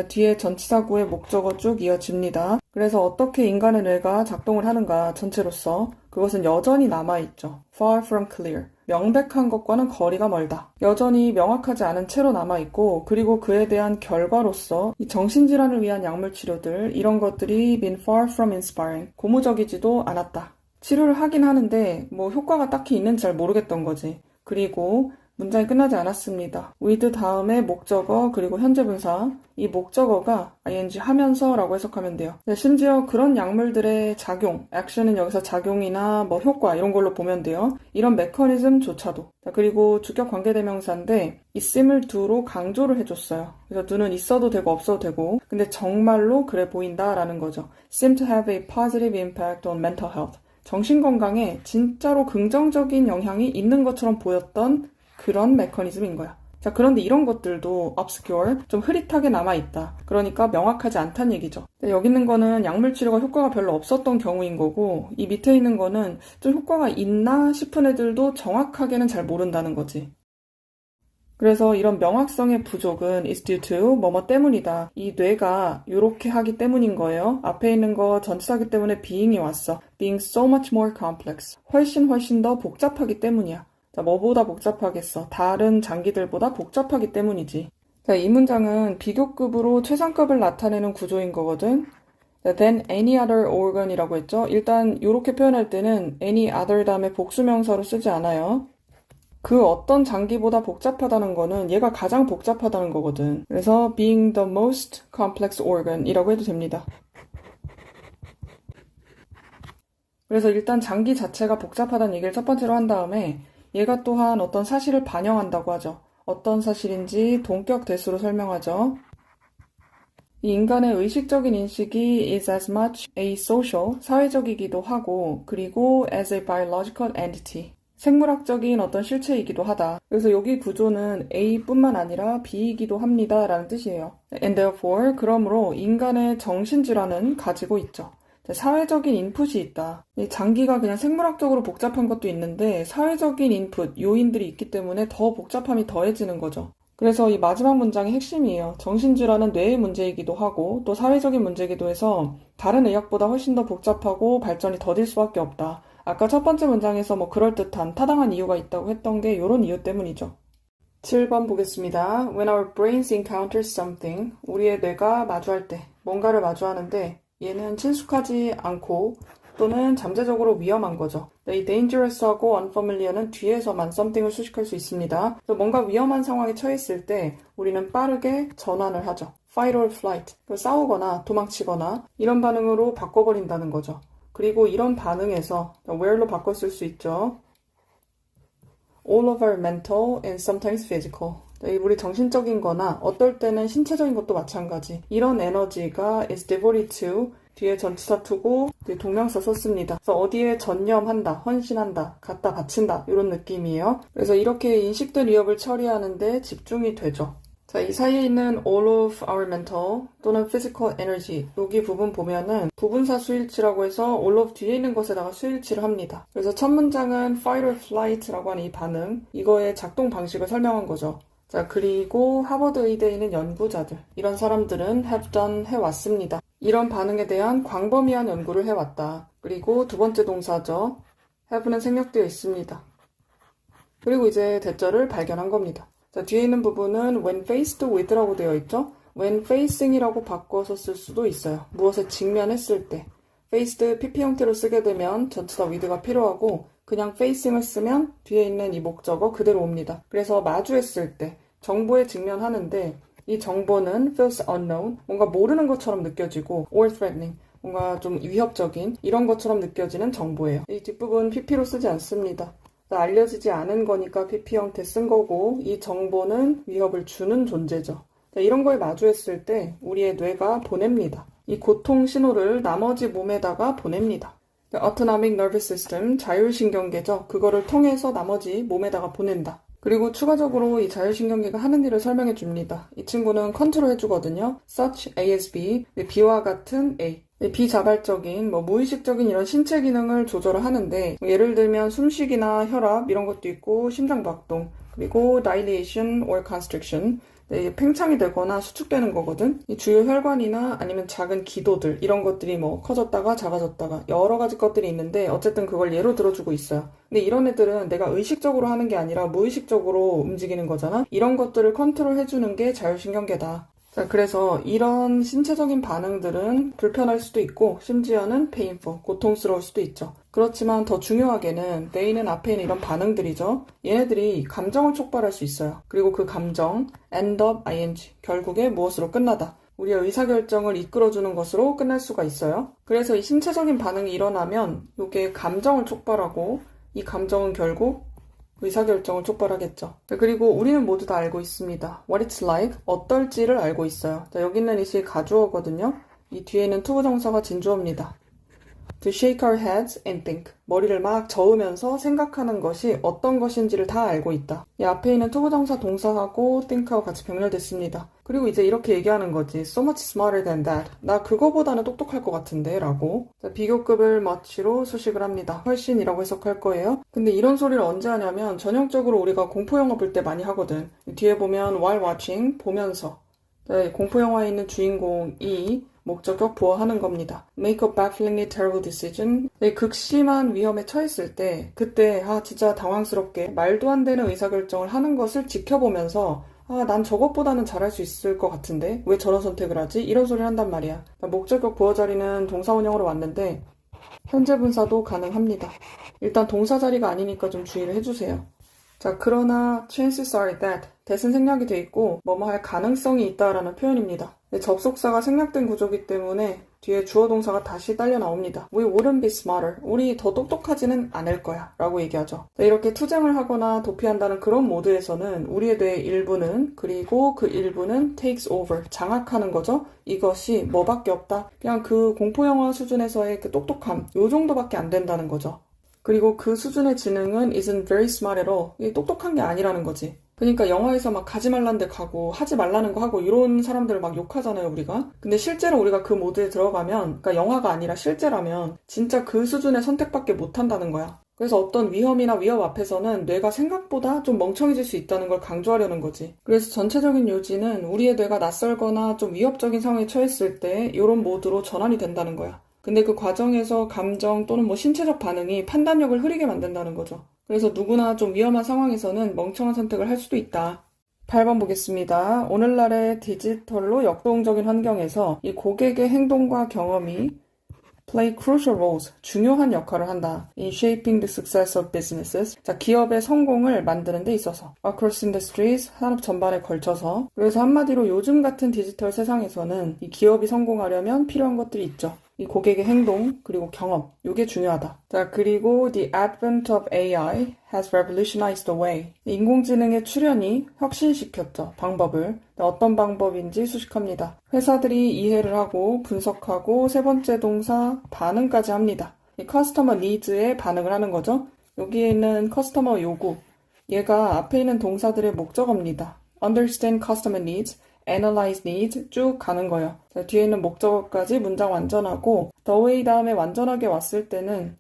뒤에 전치사구의 목적어 쭉 이어집니다. 그래서 어떻게 인간의 뇌가 작동을 하는가 전체로서 그것은 여전히 남아있죠. far from clear. 명백한 것과는 거리가 멀다. 여전히 명확하지 않은 채로 남아있고 그리고 그에 대한 결과로서 이 정신질환을 위한 약물 치료들 이런 것들이 been far from inspiring. 고무적이지도 않았다. 치료를 하긴 하는데 효과가 딱히 있는지 잘 모르겠던 거지. 그리고 문장이 끝나지 않았습니다. with 다음에 목적어 그리고 현재 분사, 이 목적어가 ing 하면서라고 해석하면 돼요. 심지어 그런 약물들의 작용, action은 여기서 작용이나 뭐 효과 이런 걸로 보면 돼요. 이런 메커니즘조차도. 그리고 주격 관계대명사인데 있음을 do로 강조를 해줬어요. 그래서 do는 있어도 되고 없어도 되고 근데 정말로 그래 보인다라는 거죠. seem to have a positive impact on mental health. 정신건강에 진짜로 긍정적인 영향이 있는 것처럼 보였던 그런 메커니즘인 거야. 자, 그런데 이런 것들도 obscure, 좀 흐릿하게 남아있다. 그러니까 명확하지 않다는 얘기죠. 여기 있는 거는 약물 치료가 효과가 별로 없었던 경우인 거고 이 밑에 있는 거는 좀 효과가 있나 싶은 애들도 정확하게는 잘 모른다는 거지. 그래서 이런 명확성의 부족은 is due to 뭐뭐 때문이다. 이 뇌가 이렇게 하기 때문인 거예요. 앞에 있는 거 전치사기 때문에 being이 왔어. being so much more complex. 훨씬 더 복잡하기 때문이야. 자, 뭐보다 복잡하겠어? 다른 장기들보다 복잡하기 때문이지. 자, 이 문장은 비교급으로 최상급을 나타내는 구조인 거거든. 자, than any other organ이라고 했죠. 일단 이렇게 표현할 때는 any other 다음에 복수명사로 쓰지 않아요. 그 어떤 장기보다 복잡하다는 거는 얘가 가장 복잡하다는 거거든. 그래서 being the most complex organ이라고 해도 됩니다. 그래서 일단 장기 자체가 복잡하다는 얘기를 첫 번째로 한 다음에 얘가 또한 어떤 사실을 반영한다고 하죠. 어떤 사실인지 동격 대수로 설명하죠. 이 인간의 의식적인 인식이 is as much a social, 사회적이기도 하고 그리고 as a biological entity, 생물학적인 어떤 실체이기도 하다. 그래서 여기 구조는 A뿐만 아니라 B이기도 합니다 라는 뜻이에요. And therefore, 그러므로 인간의 정신질환은 가지고 있죠. 사회적인 인풋이 있다. 장기가 그냥 생물학적으로 복잡한 것도 있는데 사회적인 인풋, 요인들이 있기 때문에 더 복잡함이 더해지는 거죠. 그래서 이 마지막 문장의 핵심이에요. 정신질환은 뇌의 문제이기도 하고 또 사회적인 문제이기도 해서 다른 의학보다 훨씬 더 복잡하고 발전이 더딜 수밖에 없다. 아까 첫 번째 문장에서 뭐 그럴듯한 타당한 이유가 있다고 했던 게 이런 이유 때문이죠. 7번 보겠습니다. When our brains encounter something, 우리의 뇌가 마주할 때, 뭔가를 마주하는데 얘는 친숙하지 않고 또는 잠재적으로 위험한 거죠. 이 dangerous하고 unfamiliar는 뒤에서만 something을 수식할 수 있습니다. 그래서 뭔가 위험한 상황에 처했을 때 우리는 빠르게 전환을 하죠. fight or flight, 싸우거나 도망치거나 이런 반응으로 바꿔버린다는 거죠. 그리고 이런 반응에서 where로 바꿨을 수 있죠. All of our mental and sometimes physical. 우리 정신적인 거나 어떨 때는 신체적인 것도 마찬가지. 이런 에너지가 is devoted to 뒤에 전치사 투고 뒤에 동명사 썼습니다. 그래서 어디에 전념한다, 헌신한다, 갖다 바친다 이런 느낌이에요. 그래서 이렇게 인식된 위협을 처리하는데 집중이 되죠. 자, 이 사이에 있는 all of our mental 또는 physical energy 여기 부분 보면은 부분사 수일치라고 해서 all of 뒤에 있는 것에다가 수일치를 합니다. 그래서 첫 문장은 fight or flight라고 하는 이 반응 이거의 작동 방식을 설명한 거죠. 자, 그리고 하버드 의대에 있는 연구자들 이런 사람들은 have done 해왔습니다. 이런 반응에 대한 광범위한 연구를 해왔다. 그리고 두 번째 동사죠. have는 생략되어 있습니다. 그리고 이제 대절을 발견한 겁니다. 자, 뒤에 있는 부분은 when faced with라고 되어 있죠. when facing이라고 바꿔서 쓸 수도 있어요. 무엇에 직면했을 때. faced PP 형태로 쓰게 되면 전치사 with가 필요하고 그냥 facing을 쓰면 뒤에 있는 이 목적어 그대로 옵니다. 그래서 마주했을 때 정보에 직면하는데 이 정보는 feels unknown, 뭔가 모르는 것처럼 느껴지고 or threatening, 뭔가 좀 위협적인 이런 것처럼 느껴지는 정보예요. 이 뒷부분 PP로 쓰지 않습니다. 알려지지 않은 거니까 PP 형태 쓴 거고 이 정보는 위협을 주는 존재죠. 이런 거에 마주했을 때 우리의 뇌가 보냅니다. 이 고통 신호를 나머지 몸에다가 보냅니다. Autonomic Nervous System, 자율신경계죠. 그거를 통해서 나머지 몸에다가 보낸다. 그리고 추가적으로 이 자율신경계가 하는 일을 설명해 줍니다. 이 친구는 컨트롤 해주거든요. such A as B, B와 같은 A. 비자발적인, 무의식적인 이런 신체 기능을 조절을 하는데 예를 들면 숨쉬기나 혈압 이런 것도 있고 심장박동, 그리고 dilation or constriction, 팽창이 되거나 수축되는 거거든. 이 주요 혈관이나 아니면 작은 기도들 이런 것들이 커졌다가 작아졌다가 여러 가지 것들이 있는데 어쨌든 그걸 예로 들어주고 있어요. 근데 이런 애들은 내가 의식적으로 하는 게 아니라 무의식적으로 움직이는 거잖아. 이런 것들을 컨트롤 해주는 게 자율신경계다. 자, 그래서 이런 신체적인 반응들은 불편할 수도 있고 심지어는 painful, 고통스러울 수도 있죠. 그렇지만 더 중요하게는 they는 앞에 있는 이런 반응들이죠. 얘네들이 감정을 촉발할 수 있어요. 그리고 그 감정, end up ing, 결국에 무엇으로 끝나다. 우리의 의사결정을 이끌어주는 것으로 끝날 수가 있어요. 그래서 이 신체적인 반응이 일어나면 이게 감정을 촉발하고 이 감정은 결국 의사결정을 촉발하겠죠. 그리고 우리는 모두 다 알고 있습니다. What it's like, 어떨지를 알고 있어요. 자, 여기 있는 it이 가주어거든요. 이 뒤에는 투부정사가 진주어입니다. To shake our heads and think. 머리를 막 저으면서 생각하는 것이 어떤 것인지를 다 알고 있다. 이 앞에 있는 투부정사 동사하고 think하고 같이 병렬됐습니다. 그리고 이제 이렇게 얘기하는 거지. So much smarter than that. 나 그거보다는 똑똑할 것 같은데 라고. 자, 비교급을 much로 수식을 합니다. 훨씬이라고 해석할 거예요. 근데 이런 소리를 언제 하냐면 전형적으로 우리가 공포영화 볼 때 많이 하거든. 뒤에 보면 while watching, 보면서. 자, 공포영화에 있는 주인공이 목적격 보호하는 겁니다. Make a bafflingly terrible decision. 극심한 위험에 처했을 때 그때 진짜 당황스럽게 말도 안 되는 의사결정을 하는 것을 지켜보면서 난 저것보다는 잘할 수 있을 것 같은데 왜 저런 선택을 하지? 이런 소리를 한단 말이야. 목적격 보호 자리는 동사원형으로 왔는데 현재 분사도 가능합니다. 일단 동사 자리가 아니니까 좀 주의를 해주세요. 자, 그러나 chances are that that은 생략이 돼 있고 뭐뭐 할 가능성이 있다라는 표현입니다. 접속사가 생략된 구조이기 때문에 뒤에 주어 동사가 다시 딸려 나옵니다. We wouldn't be smarter. 우리 더 똑똑하지는 않을 거야 라고 얘기하죠. 자, 이렇게 투쟁을 하거나 도피한다는 그런 모드에서는 우리에 대해 일부는 그리고 그 일부는 takes over, 장악하는 거죠. 이것이 뭐밖에 없다. 그냥 그 공포영화 수준에서의 그 똑똑함 요 정도밖에 안 된다는 거죠. 그리고 그 수준의 지능은 isn't very smart at all. 이게 똑똑한 게 아니라는 거지. 그러니까 영화에서 막 가지 말라는 데 가고 하지 말라는 거 하고 이런 사람들을 막 욕하잖아요, 우리가. 근데 실제로 우리가 그 모드에 들어가면, 그러니까 영화가 아니라 실제라면 진짜 그 수준의 선택밖에 못 한다는 거야. 그래서 어떤 위험이나 위협 앞에서는 뇌가 생각보다 좀 멍청해질 수 있다는 걸 강조하려는 거지. 그래서 전체적인 요지는 우리의 뇌가 낯설거나 좀 위협적인 상황에 처했을 때 이런 모드로 전환이 된다는 거야. 근데 그 과정에서 감정 또는 신체적 반응이 판단력을 흐리게 만든다는 거죠. 그래서 누구나 좀 위험한 상황에서는 멍청한 선택을 할 수도 있다. 8번 보겠습니다. 오늘날의 디지털로 역동적인 환경에서 이 고객의 행동과 경험이 play crucial roles, 중요한 역할을 한다. in shaping the success of businesses. 자, 기업의 성공을 만드는 데 있어서 across industries, 산업 전반에 걸쳐서. 그래서 한마디로 요즘 같은 디지털 세상에서는 이 기업이 성공하려면 필요한 것들이 있죠. 이 고객의 행동, 그리고 경험, 이게 중요하다. 자, 그리고 the advent of AI has revolutionized the way. 인공지능의 출현이 혁신시켰죠, 방법을. 어떤 방법인지 수식합니다. 회사들이 이해를 하고 분석하고 세 번째 동사 반응까지 합니다. 이 커스터머 니즈에 반응을 하는 거죠. 여기에 있는 커스터머 요구, 얘가 앞에 있는 동사들의 목적어입니다. understand customer needs, analyze needs 쭉 가는 거예요. 자, 뒤에 있는 목적어까지 문장 완전하고 the way 다음에 완전하게 왔을 때는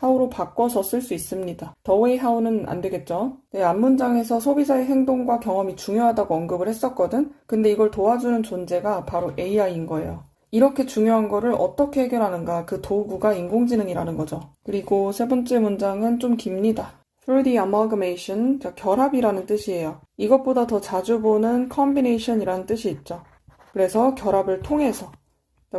how로 바꿔서 쓸 수 있습니다. the way how는 안 되겠죠. 네, 앞문장에서 소비자의 행동과 경험이 중요하다고 언급을 했었거든. 근데 이걸 도와주는 존재가 바로 AI인 거예요. 이렇게 중요한 거를 어떻게 해결하는가, 그 도구가 인공지능이라는 거죠. 그리고 세 번째 문장은 좀 깁니다. Through the amalgamation, 결합이라는 뜻이에요. 이것보다 더 자주 보는 combination이라는 뜻이 있죠. 그래서 결합을 통해서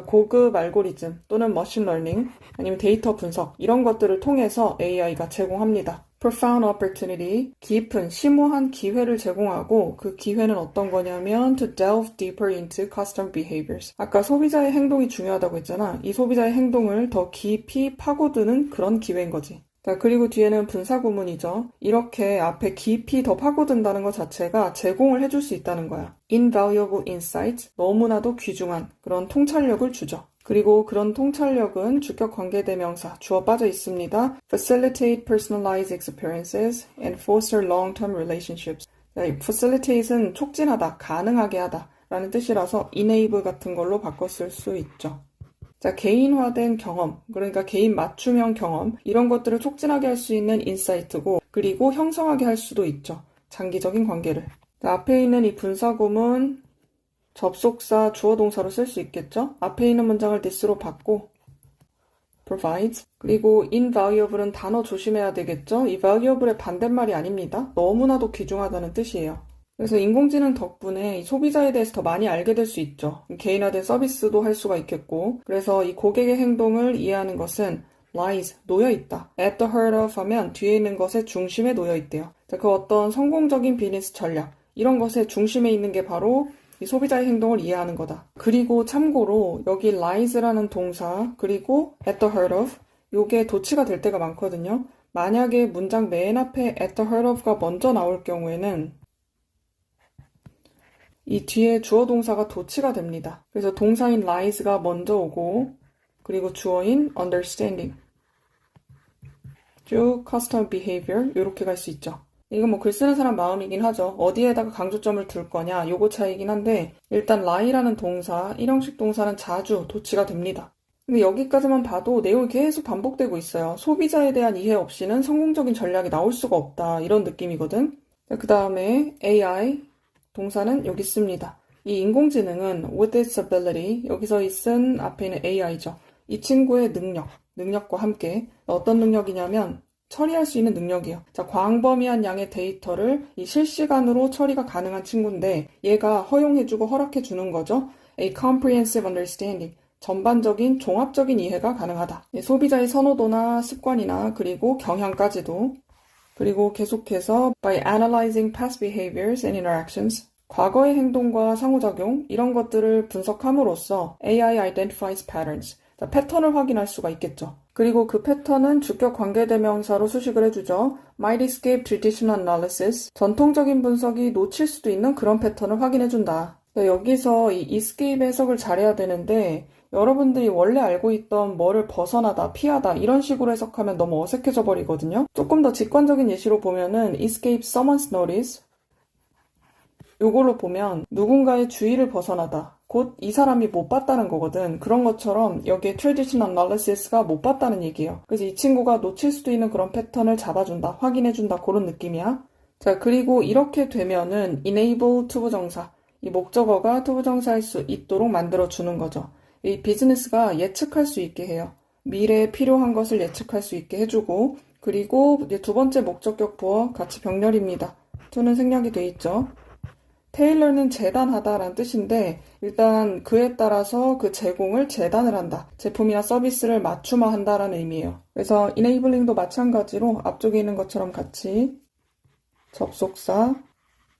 고급 알고리즘 또는 머신 러닝 아니면 데이터 분석 이런 것들을 통해서 AI가 제공합니다. Profound opportunity, 깊은 심오한 기회를 제공하고 그 기회는 어떤 거냐면 to delve deeper into customer behaviors. 아까 소비자의 행동이 중요하다고 했잖아. 이 소비자의 행동을 더 깊이 파고드는 그런 기회인 거지. 자, 그리고 뒤에는 분사구문이죠. 이렇게 앞에 깊이 더 파고든다는 것 자체가 제공을 해줄 수 있다는 거야. Invaluable insights, 너무나도 귀중한 그런 통찰력을 주죠. 그리고 그런 통찰력은 주격 관계대명사, 주어 빠져 있습니다. Facilitate personalized experiences and foster long-term relationships. 자, facilitate은 촉진하다, 가능하게 하다 라는 뜻이라서 enable 같은 걸로 바꿔 쓸 수 있죠. 자, 개인화된 경험, 그러니까 개인 맞춤형 경험, 이런 것들을 촉진하게 할 수 있는 인사이트고, 그리고 형성하게 할 수도 있죠. 장기적인 관계를. 자, 앞에 있는 이 분사구문, 접속사, 주어 동사로 쓸 수 있겠죠? 앞에 있는 문장을 this로 받고, provides. 그리고 invaluable은 단어 조심해야 되겠죠? 이 valuable의 반대말이 아닙니다. 너무나도 귀중하다는 뜻이에요. 그래서 인공지능 덕분에 이 소비자에 대해서 더 많이 알게 될 수 있죠. 개인화된 서비스도 할 수가 있겠고. 그래서 이 고객의 행동을 이해하는 것은 lies, 놓여 있다. at the heart of 하면 뒤에 있는 것의 중심에 놓여 있대요. 자, 그 어떤 성공적인 비즈니스 전략, 이런 것의 중심에 있는 게 바로 이 소비자의 행동을 이해하는 거다. 그리고 참고로 여기 lies라는 동사, 그리고 at the heart of, 요게 도치가 될 때가 많거든요. 만약에 문장 맨 앞에 at the heart of가 먼저 나올 경우에는 이 뒤에 주어 동사가 도치가 됩니다. 그래서 동사인 lies가 먼저 오고 그리고 주어인 understanding 쭉 custom behavior 이렇게 갈 수 있죠. 이건 뭐 글 쓰는 사람 마음이긴 하죠. 어디에다가 강조점을 둘 거냐 요거 차이긴 한데 일단 lie라는 동사, 일형식 동사는 자주 도치가 됩니다. 근데 여기까지만 봐도 내용이 계속 반복되고 있어요. 소비자에 대한 이해 없이는 성공적인 전략이 나올 수가 없다 이런 느낌이거든. 그 다음에 AI 동사는 여기 있습니다. 이 인공지능은 with its ability, 여기서 이 쓴 앞에 있는 AI죠. 이 친구의 능력과 함께 어떤 능력이냐면 처리할 수 있는 능력이에요. 자, 광범위한 양의 데이터를 이 실시간으로 처리가 가능한 친구인데 얘가 허용해주고 허락해주는 거죠. A comprehensive understanding, 전반적인 종합적인 이해가 가능하다. 소비자의 선호도나 습관이나 그리고 경향까지도 그리고 계속해서 by analyzing past behaviors and interactions 과거의 행동과 상호작용 이런 것들을 분석함으로써 AI identifies patterns 패턴을 확인할 수가 있겠죠. 그리고 그 패턴은 주격 관계대명사로 수식을 해주죠. might escape traditional analysis 전통적인 분석이 놓칠 수도 있는 그런 패턴을 확인해준다. 여기서 이 escape 해석을 잘해야 되는데 여러분들이 원래 알고 있던 뭐를 벗어나다, 피하다 이런 식으로 해석하면 너무 어색해져 버리거든요. 조금 더 직관적인 예시로 보면은 escape someone's notice 요걸로 보면 누군가의 주의를 벗어나다. 곧 이 사람이 못 봤다는 거거든. 그런 것처럼 여기에 traditional analysis가 못 봤다는 얘기예요. 그래서 이 친구가 놓칠 수도 있는 그런 패턴을 잡아준다, 확인해준다 그런 느낌이야. 자, 그리고 이렇게 되면은 enable 투부정사 이 목적어가 투부정사일 수 있도록 만들어주는 거죠. 이 비즈니스가 예측할 수 있게 해요. 미래에 필요한 것을 예측할 수 있게 해주고 그리고 이제 두 번째 목적격 보어 같이 병렬입니다. to는 생략이 돼 있죠. 테일러는 재단하다라는 뜻인데 일단 그에 따라서 그 제공을 재단을 한다. 제품이나 서비스를 맞춤화한다라는 의미예요. 그래서 enabling도 마찬가지로 앞쪽에 있는 것처럼 같이 접속사,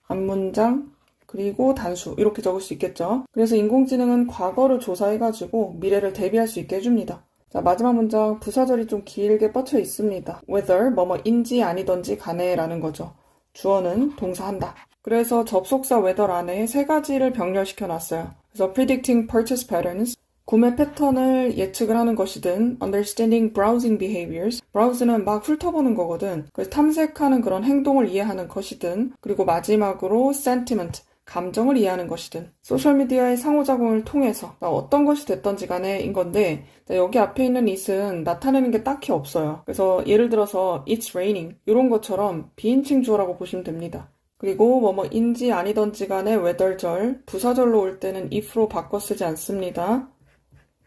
앞문장, 그리고 단수 이렇게 적을 수 있겠죠. 그래서 인공지능은 과거를 조사해가지고 미래를 대비할 수 있게 해줍니다. 자, 마지막 문장 부사절이 좀 길게 뻗쳐 있습니다. whether 뭐뭐인지 아니던지 간에 라는 거죠. 주어는 동사한다. 그래서 접속사 whether 안에 세 가지를 병렬시켜 놨어요. 그래서 predicting purchase patterns 구매 패턴을 예측을 하는 것이든 understanding browsing behaviors browse는 막 훑어보는 거거든. 그래서 탐색하는 그런 행동을 이해하는 것이든 그리고 마지막으로 sentiment 감정을 이해하는 것이든 소셜미디어의 상호작용을 통해서 어떤 것이 됐던지 간에인 건데 여기 앞에 있는 it은 나타내는 게 딱히 없어요. 그래서 예를 들어서 it's raining 이런 것처럼 비인칭 주어라고 보시면 됩니다. 그리고 뭐뭐인지 아니던지 간에 whether절 부사절로 올 때는 if로 바꿔 쓰지 않습니다.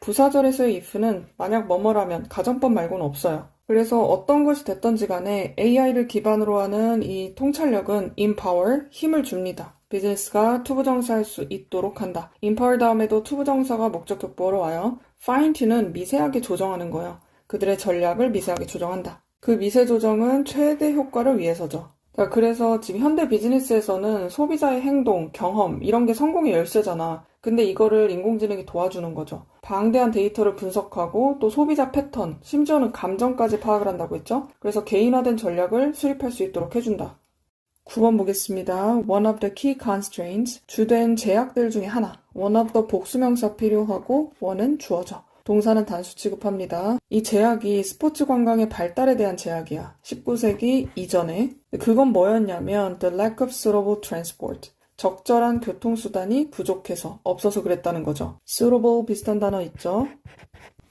부사절에서의 if는 만약 뭐뭐라면 가정법 말고는 없어요. 그래서 어떤 것이 됐던지 간에 AI를 기반으로 하는 이 통찰력은 empower, 힘을 줍니다. 비즈니스가 투부정사할 수 있도록 한다. empower 다음에도 투부정사가 목적격보로 와요. fine-tune은 미세하게 조정하는 거예요. 그들의 전략을 미세하게 조정한다. 그 미세 조정은 최대 효과를 위해서죠. 자, 그래서 지금 현대 비즈니스에서는 소비자의 행동, 경험 이런 게 성공의 열쇠잖아. 근데 이거를 인공지능이 도와주는 거죠. 방대한 데이터를 분석하고 또 소비자 패턴, 심지어는 감정까지 파악을 한다고 했죠. 그래서 개인화된 전략을 수립할 수 있도록 해준다. 9번 보겠습니다. One of the key constraints, 주된 제약들 중에 하나. One of the 복수명사 필요하고 one은 주어져. 동사는 단수 취급합니다. 이 제약이 스포츠 관광의 발달에 대한 제약이야. 19세기 이전에. 그건 뭐였냐면 the lack of suitable transport. 적절한 교통수단이 부족해서, 없어서 그랬다는 거죠. suitable 비슷한 단어 있죠.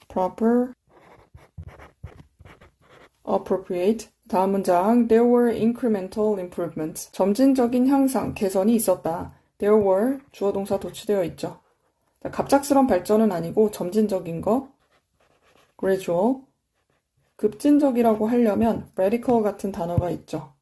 proper, appropriate. 다음 문장, there were incremental improvements. 점진적인 향상, 개선이 있었다. There were, 주어 동사 도치되어 있죠. 갑작스런 발전은 아니고 점진적인 거, gradual. 급진적이라고 하려면 radical 같은 단어가 있죠.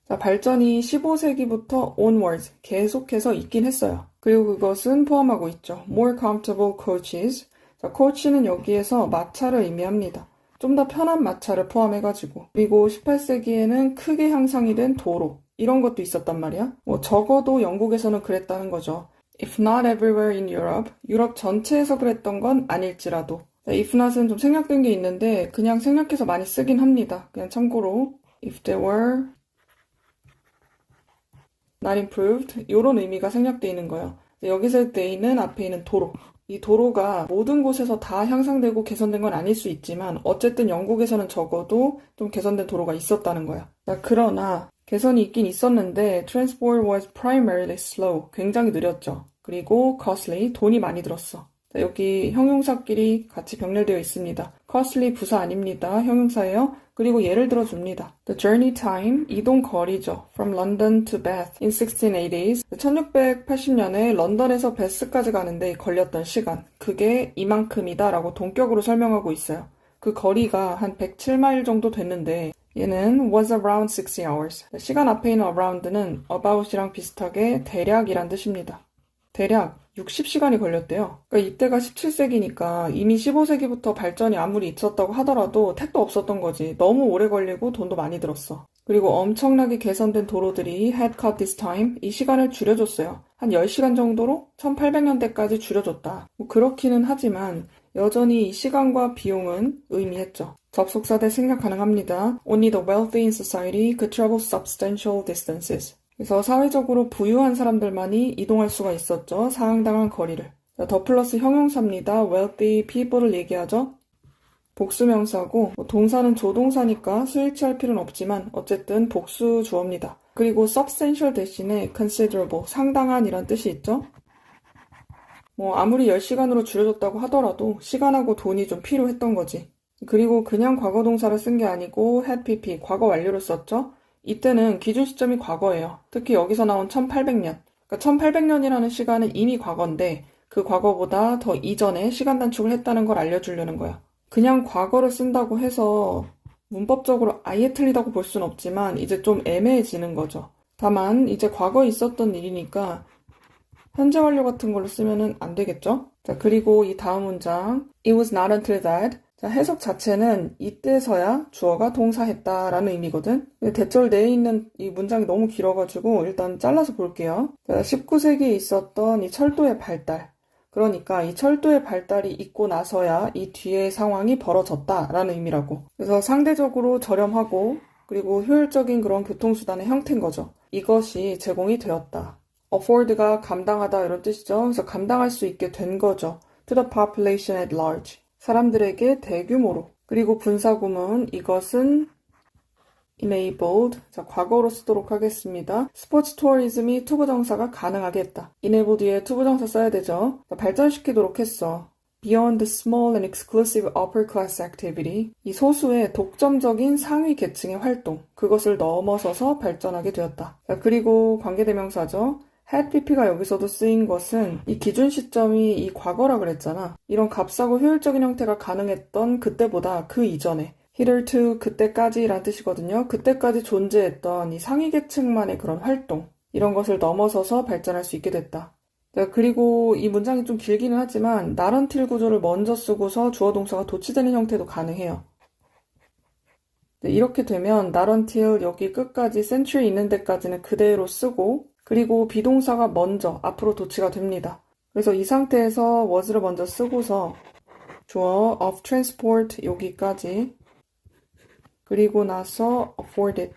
자, 발전이 15세기부터 onwards 계속해서 있긴 했어요. 그리고 그것은 포함하고 있죠. More comfortable coaches. 자, coach는 여기에서 마차를 의미합니다. 좀 더 편한 마차를 포함해가지고. 그리고 18세기에는 크게 향상이 된 도로. 이런 것도 있었단 말이야. 뭐 적어도 영국에서는 그랬다는 거죠. If not everywhere in Europe. 유럽 전체에서 그랬던 건 아닐지라도. 자, if not은 좀 생략된 게 있는데 그냥 생략해서 많이 쓰긴 합니다. 그냥 참고로 if they were not improved 이런 의미가 생략되어 있는 거예요. 여기서 they는 앞에 있는 도로. 이 도로가 모든 곳에서 다 향상되고 개선된 건 아닐 수 있지만 어쨌든 영국에서는 적어도 좀 개선된 도로가 있었다는 거야. 자, 그러나 개선이 있긴 있었는데 transport was primarily slow. 굉장히 느렸죠. 그리고 costly. 돈이 많이 들었어. 자, 여기 형용사끼리 같이 병렬되어 있습니다. costly 부사 아닙니다. 형용사예요. 그리고 예를 들어줍니다. The journey time, 이동 거리죠. From London to Bath in 1680s. 1680년에 런던에서 베스까지 가는데 걸렸던 시간. 그게 이만큼이다 라고 동격으로 설명하고 있어요. 그 거리가 한 107마일 정도 됐는데 얘는 was around 60 hours. 시간 앞에 있는 around는 about이랑 비슷하게 대략이란 뜻입니다. 대략 60시간이 걸렸대요. 그러니까 이때가 17세기니까 이미 15세기부터 발전이 아무리 있었다고 하더라도 택도 없었던 거지. 너무 오래 걸리고 돈도 많이 들었어. 그리고 엄청나게 개선된 도로들이 had cut this time. 이 시간을 줄여줬어요. 한 10시간 정도로 1800년대까지 줄여줬다. 뭐 그렇기는 하지만 여전히 이 시간과 비용은 의미했죠. 접속사 대 생략 가능합니다. Only the wealthy in society could travel substantial distances. 그래서 사회적으로 부유한 사람들만이 이동할 수가 있었죠. 상당한 거리를. 더 플러스 형용사입니다. wealthy people를 얘기하죠. 복수명사고 동사는 조동사니까 스위치할 필요는 없지만 어쨌든 복수 주어입니다. 그리고 substantial 대신에 considerable, 상당한 이란 뜻이 있죠. 뭐 아무리 10시간으로 줄여줬다고 하더라도 시간하고 돈이 좀 필요했던 거지. 그리고 그냥 과거 동사를 쓴 게 아니고 had pp, 과거 완료를 썼죠. 이때는 기준 시점이 과거예요. 특히 여기서 나온 1800년. 그러니까 1800년이라는 시간은 이미 과거인데 그 과거보다 더 이전에 시간 단축을 했다는 걸 알려주려는 거야. 그냥 과거를 쓴다고 해서 문법적으로 아예 틀리다고 볼 수는 없지만 이제 좀 애매해지는 거죠. 다만 이제 과거에 있었던 일이니까 현재 완료 같은 걸로 쓰면은 안 되겠죠? 자, 그리고 이 다음 문장 It was not until that. 자, 해석 자체는 이때서야 주어가 동사했다라는 의미거든. 근데 대절 내에 있는 이 문장이 너무 길어가지고 일단 잘라서 볼게요. 자, 19세기에 있었던 이 철도의 발달. 그러니까 이 철도의 발달이 있고 나서야 이 뒤의 상황이 벌어졌다라는 의미라고. 그래서 상대적으로 저렴하고 그리고 효율적인 그런 교통수단의 형태인 거죠. 이것이 제공이 되었다. afford가 감당하다 이런 뜻이죠. 그래서 감당할 수 있게 된 거죠. to the population at large. 사람들에게 대규모로. 그리고 분사구문 이것은 enabled. 자, 과거로 쓰도록 하겠습니다. 스포츠 투어리즘이 투부정사가 가능하게 했다. enable 뒤에 투부정사 써야 되죠. 자, 발전시키도록 했어. Beyond the small and exclusive upper class activity. 이 소수의 독점적인 상위 계층의 활동. 그것을 넘어서서 발전하게 되었다. 자, 그리고 관계대명사죠. had pp가 여기서도 쓰인 것은 이 기준 시점이 이 과거라 그랬잖아. 이런 값싸고 효율적인 형태가 가능했던 그때보다 그 이전에 hitherto 그때까지 란 뜻이거든요. 그때까지 존재했던 이 상위 계층만의 그런 활동 이런 것을 넘어서서 발전할 수 있게 됐다. 자, 그리고 이 문장이 좀 길기는 하지만 not until 구조를 먼저 쓰고서 주어 동사가 도치되는 형태도 가능해요. 네, 이렇게 되면 not until 여기 끝까지 century 있는 데까지는 그대로 쓰고 그리고 비동사가 먼저 앞으로 도치가 됩니다. 그래서 이 상태에서 was를 먼저 쓰고서 주어 of transport 여기까지 그리고 나서 afforded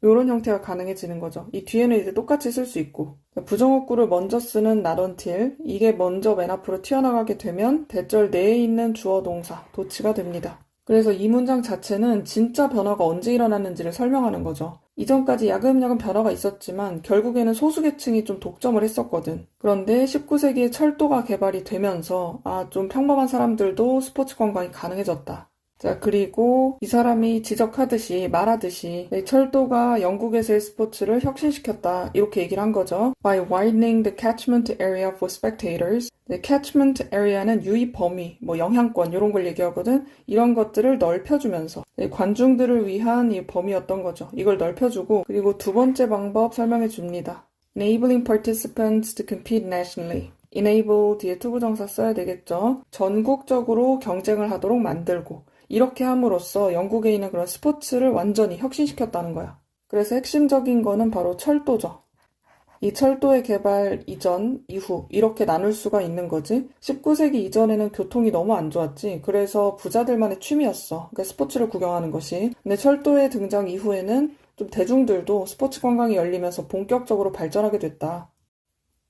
이런 형태가 가능해지는 거죠. 이 뒤에는 이제 똑같이 쓸 수 있고 부정어구를 먼저 쓰는 not until 이게 먼저 맨 앞으로 튀어나가게 되면 대절 내에 있는 주어 동사 도치가 됩니다. 그래서 이 문장 자체는 진짜 변화가 언제 일어났는지를 설명하는 거죠. 이전까지 야금야금 변화가 있었지만 결국에는 소수계층이 좀 독점을 했었거든. 그런데 19세기에 철도가 개발이 되면서 좀 평범한 사람들도 스포츠 관광이 가능해졌다. 자, 그리고 이 사람이 지적하듯이, 말하듯이, 철도가 영국에서의 스포츠를 혁신시켰다. 이렇게 얘기를 한 거죠. By widening the catchment area for spectators. catchment area는 유입 범위, 영향권, 이런 걸 얘기하거든. 이런 것들을 넓혀주면서, 관중들을 위한 이 범위였던 거죠. 이걸 넓혀주고, 그리고 두 번째 방법 설명해 줍니다. Enabling participants to compete nationally. enable 뒤에 투부정사 써야 되겠죠. 전국적으로 경쟁을 하도록 만들고, 이렇게 함으로써 영국에 있는 그런 스포츠를 완전히 혁신시켰다는 거야. 그래서 핵심적인 거는 바로 철도죠. 이 철도의 개발 이전, 이후 이렇게 나눌 수가 있는 거지. 19세기 이전에는 교통이 너무 안 좋았지. 그래서 부자들만의 취미였어. 그러니까 스포츠를 구경하는 것이. 근데 철도의 등장 이후에는 좀 대중들도 스포츠 관광이 열리면서 본격적으로 발전하게 됐다.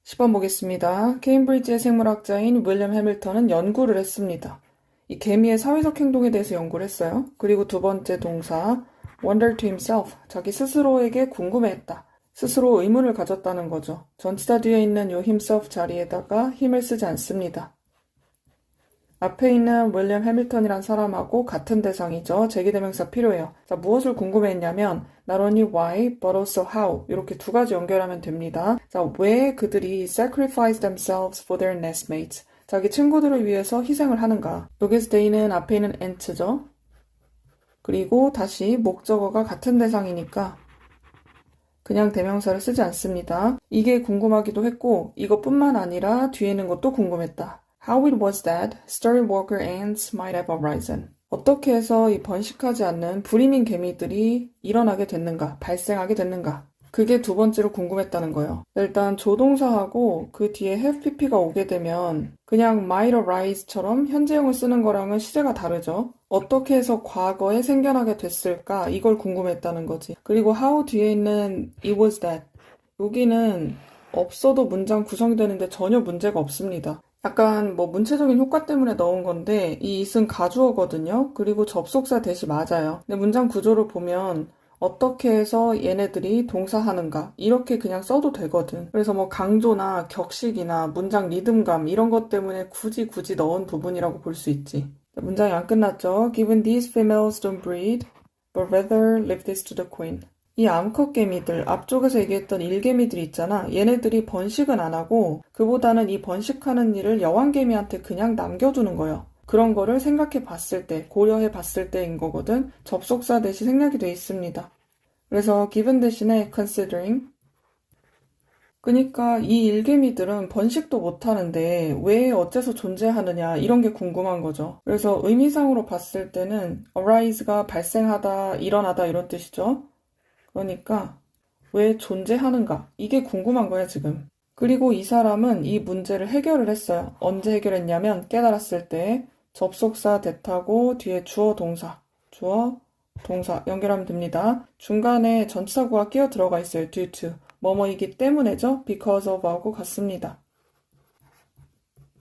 10번 보겠습니다. 케임브리지의 생물학자인 윌리엄 해밀턴은 연구를 했습니다. 이 개미의 사회적 행동에 대해서 연구를 했어요. 그리고 두 번째 동사, wonder to himself, 자기 스스로에게 궁금해했다. 스스로 의문을 가졌다는 거죠. 전치사 뒤에 있는 요 himself 자리에다가 힘을 쓰지 않습니다. 앞에 있는 윌리엄 해밀턴이란 사람하고 같은 대상이죠. 제기대명사 필요해요. 자, 무엇을 궁금해했냐면 not only why, but also how 이렇게 두 가지 연결하면 됩니다. 자, 왜 그들이 sacrifice themselves for their nestmates 자기 친구들을 위해서 희생을 하는가. 여기서 they는 앞에 있는 ant죠. 그리고 다시 목적어가 같은 대상이니까 그냥 대명사를 쓰지 않습니다. 이게 궁금하기도 했고 이것뿐만 아니라 뒤에 있는 것도 궁금했다. How it was that starry walker ants might have arisen. 어떻게 해서 이 번식하지 않는 불임인 개미들이 일어나게 됐는가, 발생하게 됐는가. 그게 두 번째로 궁금했다는 거예요. 일단 조동사하고 그 뒤에 have pp가 오게 되면 그냥 might arise처럼 현재형을 쓰는 거랑은 시제가 다르죠. 어떻게 해서 과거에 생겨나게 됐을까 이걸 궁금했다는 거지. 그리고 how 뒤에 있는 it was that 여기는 없어도 문장 구성되는데 전혀 문제가 없습니다. 약간 문체적인 효과 때문에 넣은 건데 이 it은 가주어거든요. 그리고 접속사 대시 맞아요. 근데 문장 구조를 보면 어떻게 해서 얘네들이 동사하는가 이렇게 그냥 써도 되거든. 그래서 강조나 격식이나 문장 리듬감 이런 것 때문에 굳이 넣은 부분이라고 볼 수 있지. 문장이 안 끝났죠. Given these females don't breed, but rather leave this to the queen. 이 암컷 개미들, 앞쪽에서 얘기했던 일개미들 있잖아. 얘네들이 번식은 안 하고 그보다는 이 번식하는 일을 여왕개미한테 그냥 남겨두는 거예요. 그런 거를 생각해 봤을 때, 고려해 봤을 때인 거거든. 접속사 대시 생략이 돼 있습니다. 그래서 given 대신에 considering. 그러니까 이 일개미들은 번식도 못 하는데 왜 어째서 존재하느냐 이런 게 궁금한 거죠. 그래서 의미상으로 봤을 때는 arise가 발생하다, 일어나다 이런 뜻이죠. 그러니까 왜 존재하는가 이게 궁금한 거야 지금. 그리고 이 사람은 이 문제를 해결을 했어요. 언제 해결했냐면 깨달았을 때 접속사 대타고 뒤에 주어 동사 연결하면 됩니다. 중간에 전치사구가 끼어 들어가 있어요. due to 뭐뭐이기 때문에죠. because of 하고 같습니다.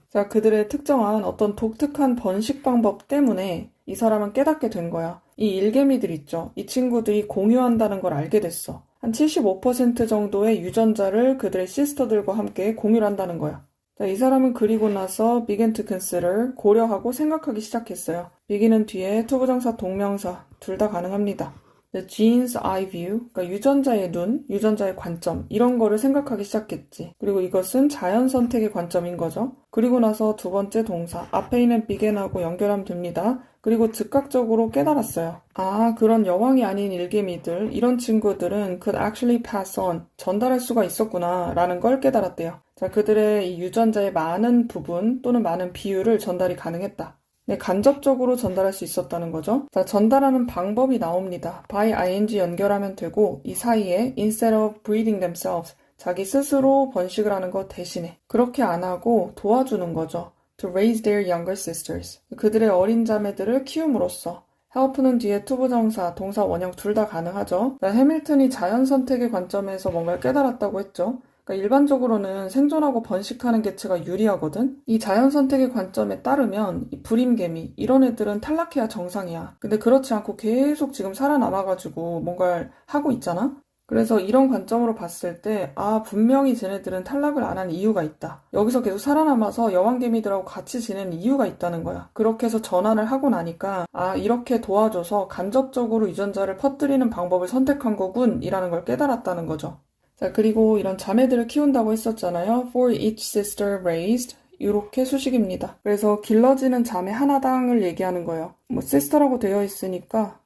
자, 그들의 특정한 어떤 독특한 번식 방법 때문에 이 사람은 깨닫게 된 거야. 이 일개미들 있죠. 이 친구들이 공유한다는 걸 알게 됐어. 한 75% 정도의 유전자를 그들의 시스터들과 함께 공유를 한다는 거야. 자, 이 사람은 그리고 나서 began to consider, 고려하고 생각하기 시작했어요. begin은 뒤에 투부정사, 동명사 둘 다 가능합니다. The gene's eye view, 그러니까 유전자의 눈, 유전자의 관점 이런 거를 생각하기 시작했지. 그리고 이것은 자연 선택의 관점인 거죠. 그리고 나서 두 번째 동사, 앞에 있는 begin하고 연결하면 됩니다. 그리고 즉각적으로 깨달았어요. 아, 그런 여왕이 아닌 일개미들, 이런 친구들은 could actually pass on, 전달할 수가 있었구나 라는 걸 깨달았대요. 자, 그들의 이 유전자의 많은 부분 또는 많은 비율을 전달이 가능했다. 네, 간접적으로 전달할 수 있었다는 거죠. 자, 전달하는 방법이 나옵니다. by ing 연결하면 되고 이 사이에 instead of breeding themselves, 자기 스스로 번식을 하는 것 대신에 그렇게 안 하고 도와주는 거죠. to raise their younger sisters. 그들의 어린 자매들을 키움으로써 help는 뒤에 투부정사, 동사 원형 둘 다 가능하죠. 해밀턴이 자연 선택의 관점에서 뭔가를 깨달았다고 했죠. 그러니까 일반적으로는 생존하고 번식하는 개체가 유리하거든. 이 자연 선택의 관점에 따르면 이 불임개미 이런 애들은 탈락해야 정상이야. 근데 그렇지 않고 계속 지금 살아남아가지고 뭔가를 하고 있잖아. 그래서 이런 관점으로 봤을 때, 분명히 쟤네들은 탈락을 안 한 이유가 있다. 여기서 계속 살아남아서 여왕개미들하고 같이 지내는 이유가 있다는 거야. 그렇게 해서 전환을 하고 나니까, 이렇게 도와줘서 간접적으로 유전자를 퍼뜨리는 방법을 선택한 거군, 이라는 걸 깨달았다는 거죠. 자, 그리고 이런 자매들을 키운다고 했었잖아요. For each sister raised. 이렇게 수식입니다. 그래서 길러지는 자매 하나당을 얘기하는 거예요. sister라고 되어 있으니까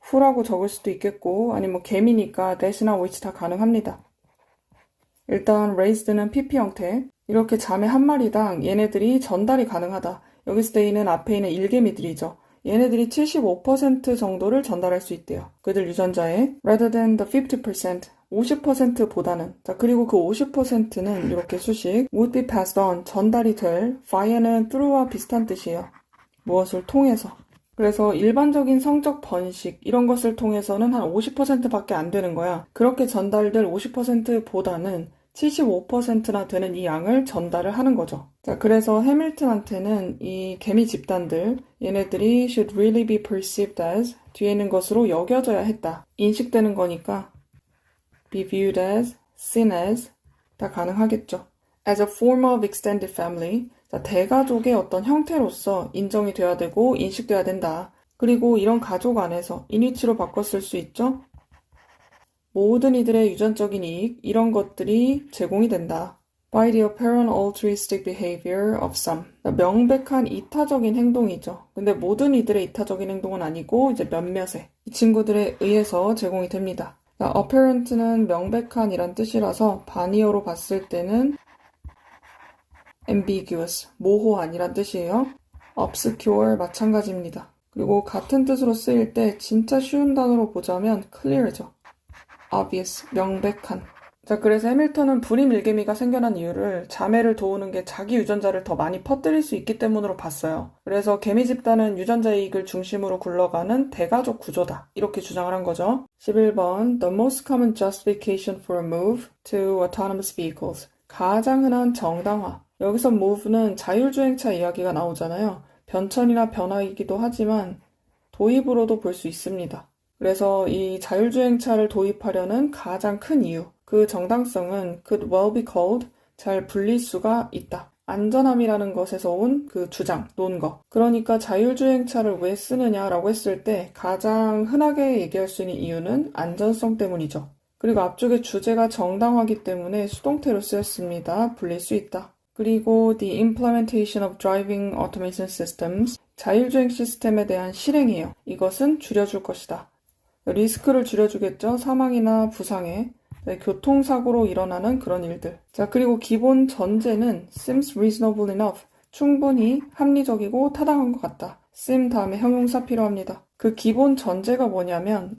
who라고 적을 수도 있겠고, 아니면 개미니까 that이나 which 다 가능합니다. 일단 raised는 PP 형태. 이렇게 자매 한 마리당 얘네들이 전달이 가능하다. 여기서 데이는 앞에 있는 일개미들이죠. 얘네들이 75% 정도를 전달할 수 있대요. 그들 유전자에 rather than the 50%, 50%보다는. 자, 그리고 그 50%는 이렇게 수식 would be passed on, 전달이 될. via는 through와 비슷한 뜻이에요. 무엇을 통해서. 그래서 일반적인 성적 번식 이런 것을 통해서는 한 50%밖에 안 되는 거야. 그렇게 전달될 50%보다는 75%나 되는 이 양을 전달을 하는 거죠. 자, 그래서 해밀턴한테는 이 개미 집단들, 얘네들이 should really be perceived as, 뒤에 있는 것으로 여겨져야 했다. 인식되는 거니까 be viewed as, seen as 다 가능하겠죠. As a form of extended family, 자, 대가족의 어떤 형태로서 인정이 돼야 되고 인식돼야 된다. 그리고 이런 가족 안에서 인위치로 바꿨을 수 있죠. 모든 이들의 유전적인 이익, 이런 것들이 제공이 된다. By the apparent altruistic behavior of some. 명백한 이타적인 행동이죠. 근데 모든 이들의 이타적인 행동은 아니고 이제 몇몇의 이 친구들에 의해서 제공이 됩니다. apparent는 명백한이란 뜻이라서 반의어로 봤을 때는 ambiguous, 모호한이란 뜻이에요. obscure 마찬가지입니다. 그리고 같은 뜻으로 쓰일 때 진짜 쉬운 단어로 보자면 clear죠. obvious, 명백한. 자, 그래서 해밀턴은 불임 일개미가 생겨난 이유를 자매를 도우는 게 자기 유전자를 더 많이 퍼뜨릴 수 있기 때문으로 봤어요. 그래서 개미 집단은 유전자 이익을 중심으로 굴러가는 대가족 구조다. 이렇게 주장을 한 거죠. 11번 The most common justification for a move to autonomous vehicles. 가장 흔한 정당화. 여기서 move는 자율주행차 이야기가 나오잖아요. 변천이나 변화이기도 하지만 도입으로도 볼 수 있습니다. 그래서 이 자율주행차를 도입하려는 가장 큰 이유, 그 정당성은 could well be called, 잘 불릴 수가 있다. 안전함이라는 것에서 온 그 주장, 논거. 그러니까 자율주행차를 왜 쓰느냐라고 했을 때 가장 흔하게 얘기할 수 있는 이유는 안전성 때문이죠. 그리고 앞쪽에 주제가 정당화기 때문에 수동태로 쓰였습니다. 불릴 수 있다. 그리고 the implementation of driving automation systems, 자율주행 시스템에 대한 실행이에요. 이것은 줄여줄 것이다. 리스크를 줄여주겠죠. 사망이나 부상에. 교통사고로 일어나는 그런 일들. 자, 그리고 기본 전제는 seems reasonable enough. 충분히 합리적이고 타당한 것 같다. seem 다음에 형용사 필요합니다. 그 기본 전제가 뭐냐면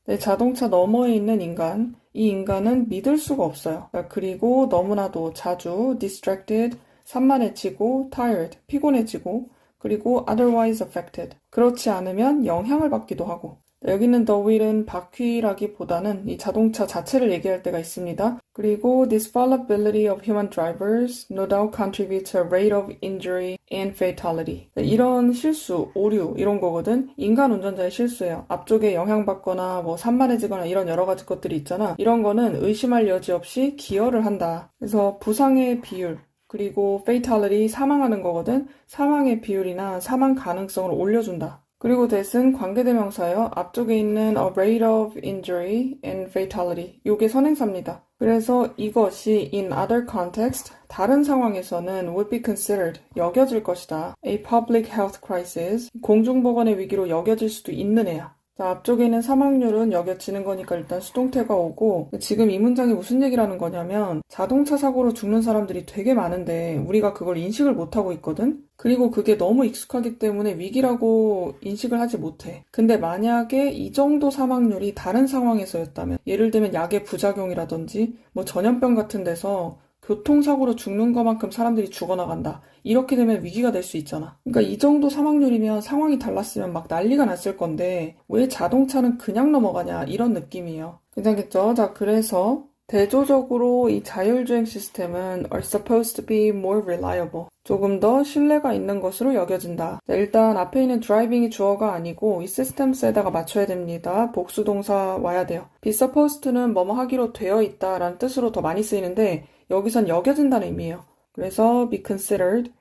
내 자동차 너머에 있는 인간, 이 인간은 믿을 수가 없어요. 그리고 너무나도 자주 distracted, 산만해지고 tired, 피곤해지고 그리고 otherwise affected. 그렇지 않으면 영향을 받기도 하고 여기는 the wheel은 바퀴라기보다는 이 자동차 자체를 얘기할 때가 있습니다. 그리고 this fallibility of human drivers no doubt contribute to a rate of injury and fatality. 이런 실수, 오류 이런 거거든. 인간 운전자의 실수예요. 앞쪽에 영향받거나 산만해지거나 이런 여러 가지 것들이 있잖아. 이런 거는 의심할 여지 없이 기여를 한다. 그래서 부상의 비율 그리고 fatality 사망하는 거거든. 사망의 비율이나 사망 가능성을 올려준다. 그리고 that은 관계대명사예요. 앞쪽에 있는 a rate of injury and fatality. 이게 선행사입니다. 그래서 이것이 in other context, 다른 상황에서는 would be considered, 여겨질 것이다. A public health crisis, 공중보건의 위기로 여겨질 수도 있는 애야. 자, 앞쪽에 있는 사망률은 여겨지는 거니까 일단 수동태가 오고 지금 이 문장이 무슨 얘기라는 거냐면 자동차 사고로 죽는 사람들이 되게 많은데 우리가 그걸 인식을 못하고 있거든? 그리고 그게 너무 익숙하기 때문에 위기라고 인식을 하지 못해. 근데 만약에 이 정도 사망률이 다른 상황에서였다면 예를 들면 약의 부작용이라든지 전염병 같은 데서 교통사고로 죽는 것만큼 사람들이 죽어나간다. 이렇게 되면 위기가 될 수 있잖아. 그러니까 이 정도 사망률이면 상황이 달랐으면 막 난리가 났을 건데 왜 자동차는 그냥 넘어가냐 이런 느낌이에요. 괜찮겠죠? 자, 그래서 대조적으로 이 자율주행 시스템은 are supposed to be more reliable. 조금 더 신뢰가 있는 것으로 여겨진다. 자, 일단 앞에 있는 driving이 주어가 아니고 이 systems 에다가 맞춰야 됩니다. 복수동사 와야 돼요. be supposed는 뭐뭐 하기로 되어 있다 라는 뜻으로 더 많이 쓰이는데 여기선 여겨진다는 의미예요. 그래서 be considered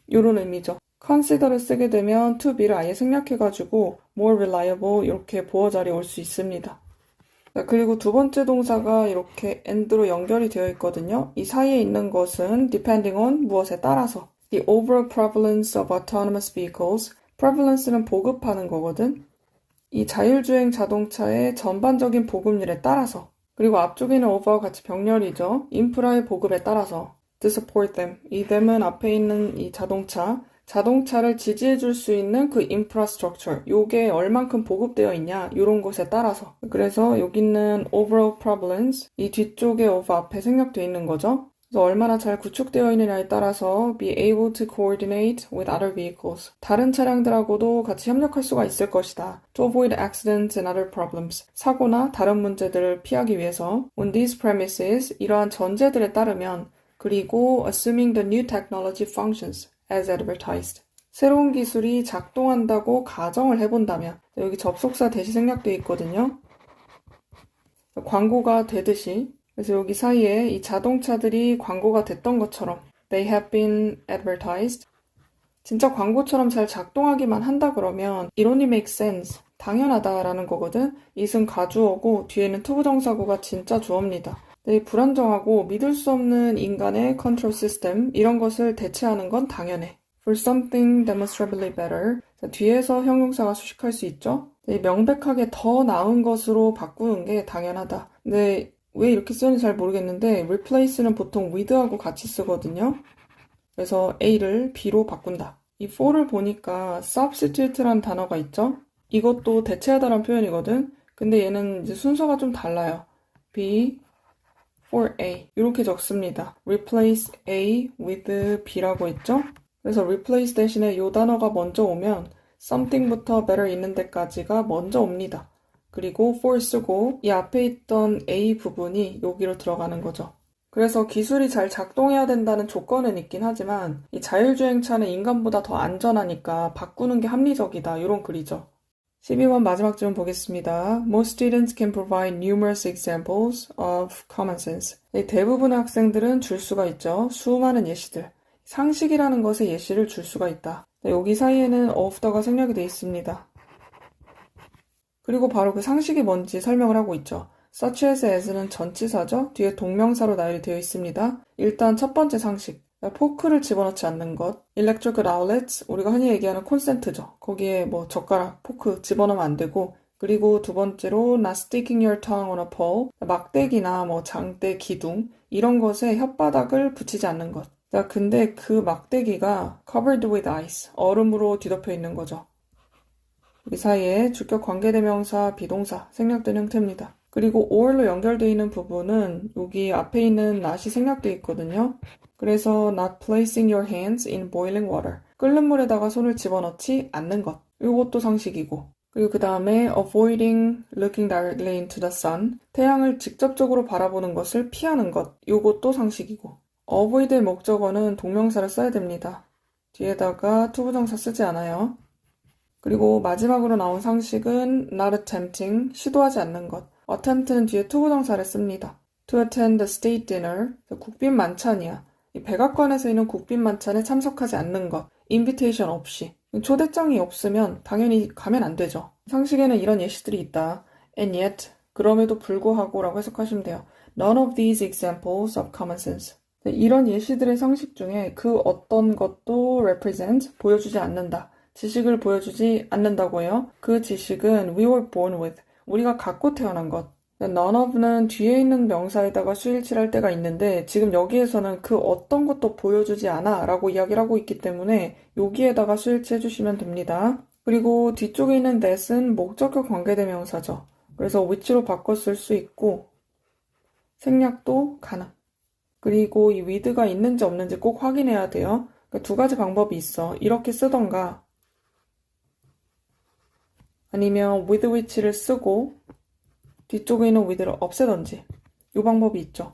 이런 의미죠. consider를 쓰게 되면 to be를 아예 생략해가지고 more reliable 이렇게 보어 자리에 올 수 있습니다. 자, 그리고 두 번째 동사가 이렇게 and로 연결이 되어 있거든요. 이 사이에 있는 것은 depending on 무엇에 따라서 the overall prevalence of autonomous vehicles prevalence는 보급하는 거거든. 이 자율주행 자동차의 전반적인 보급률에 따라서 그리고 앞쪽에는 over와 같이 병렬이죠. 인프라의 보급에 따라서 to support them. 이 them은 앞에 있는 이 자동차를 지지해 줄 수 있는 그 infrastructure, 요게 얼만큼 보급되어 있냐, 요런 것에 따라서. 그래서 여기 있는 overall prevalence, 이 뒤쪽에 over 앞에 생략되어 있는 거죠. 그래서 얼마나 잘 구축되어 있느냐에 따라서 be able to coordinate with other vehicles. 다른 차량들하고도 같이 협력할 수가 있을 것이다. to avoid accidents and other problems. 사고나 다른 문제들을 피하기 위해서. On these premises, 이러한 전제들에 따르면 그리고 assuming the new technology functions as advertised. 새로운 기술이 작동한다고 가정을 해본다면 여기 접속사 대시 생략되어 있거든요. 광고가 되듯이 그래서 여기 사이에 이 자동차들이 광고가 됐던 것처럼 they have been advertised. 진짜 광고처럼 잘 작동하기만 한다 그러면 it only makes sense. 당연하다라는 거거든. it은 가주어고 뒤에는 투부정사구가 진짜 주어입니다. 네, 불안정하고 믿을 수 없는 인간의 컨트롤 시스템 이런 것을 대체하는 건 당연해. For something demonstrably better. 자, 뒤에서 형용사가 수식할 수 있죠. 네, 명백하게 더 나은 것으로 바꾸는 게 당연하다. 근데 왜 이렇게 쓰는지 잘 모르겠는데 replace는 보통 with하고 같이 쓰거든요. 그래서 A를 B로 바꾼다. 이 for를 보니까 substitute라는 단어가 있죠. 이것도 대체하다라는 표현이거든. 근데 얘는 이제 순서가 좀 달라요. B for A 이렇게 적습니다. replace A with B라고 했죠? 그래서 replace 대신에 이 단어가 먼저 오면 something부터 better 있는 데까지가 먼저 옵니다. 그리고 for 쓰고 이 앞에 있던 A 부분이 여기로 들어가는 거죠. 그래서 기술이 잘 작동해야 된다는 조건은 있긴 하지만 이 자율주행차는 인간보다 더 안전하니까 바꾸는 게 합리적이다 이런 글이죠. 12번 마지막 질문 보겠습니다. Most students can provide numerous examples of common sense. 대부분의 학생들은 줄 수가 있죠. 수많은 예시들. 상식이라는 것의 예시를 줄 수가 있다. 여기 사이에는 of더가 생략이 되어 있습니다. 그리고 바로 그 상식이 뭔지 설명을 하고 있죠. such as는 전치사죠. 뒤에 동명사로 나열이 되어 있습니다. 일단 첫 번째 상식. 포크를 집어넣지 않는 것. electrical outlets, 우리가 흔히 얘기하는 콘센트죠. 거기에 뭐 젓가락, 포크 집어넣으면 안 되고 그리고 두 번째로 not sticking your tongue on a pole, 막대기나 뭐 장대, 기둥 이런 것에 혓바닥을 붙이지 않는 것. 자, 근데 그 막대기가 covered with ice, 얼음으로 뒤덮여 있는 거죠. 이 사이에 주격 관계대명사, 비동사 생략된 형태입니다. 그리고 or로 연결되어 있는 부분은 여기 앞에 있는 not이 생략되어 있거든요. 그래서 not placing your hands in boiling water. 끓는 물에다가 손을 집어넣지 않는 것. 이것도 상식이고. 그리고 그 다음에 avoiding looking directly into the sun. 태양을 직접적으로 바라보는 것을 피하는 것. 이것도 상식이고. avoid의 목적어는 동명사를 써야 됩니다. 뒤에다가 투부정사 쓰지 않아요. 그리고 마지막으로 나온 상식은 not attempting, 시도하지 않는 것. attempt는 뒤에 투부정사를 씁니다. to attend the state dinner, 국빈 만찬이야. 이 백악관에서 있는 국빈 만찬에 참석하지 않는 것. invitation 없이. 초대장이 없으면 당연히 가면 안 되죠. 상식에는 이런 예시들이 있다. and yet, 그럼에도 불구하고 라고 해석하시면 돼요. None of these examples of common sense. 이런 예시들의 상식 중에 그 어떤 것도 represent, 보여주지 않는다. 지식을 보여주지 않는다고 해요. 그 지식은 we were born with, 우리가 갖고 태어난 것. none of는 뒤에 있는 명사에다가 수일치할 때가 있는데 지금 여기에서는 그 어떤 것도 보여주지 않아 라고 이야기를 하고 있기 때문에 여기에다가 수일치 해주시면 됩니다. 그리고 뒤쪽에 있는 that은 목적격 관계대명사죠. 그래서 which로 바꿔 쓸 수 있고 생략도 가능. 그리고 이 with가 있는지 없는지 꼭 확인해야 돼요. 그러니까 두 가지 방법이 있어. 이렇게 쓰던가 아니면 with which를 쓰고 뒤쪽에 있는 with를 없애던지 이 방법이 있죠.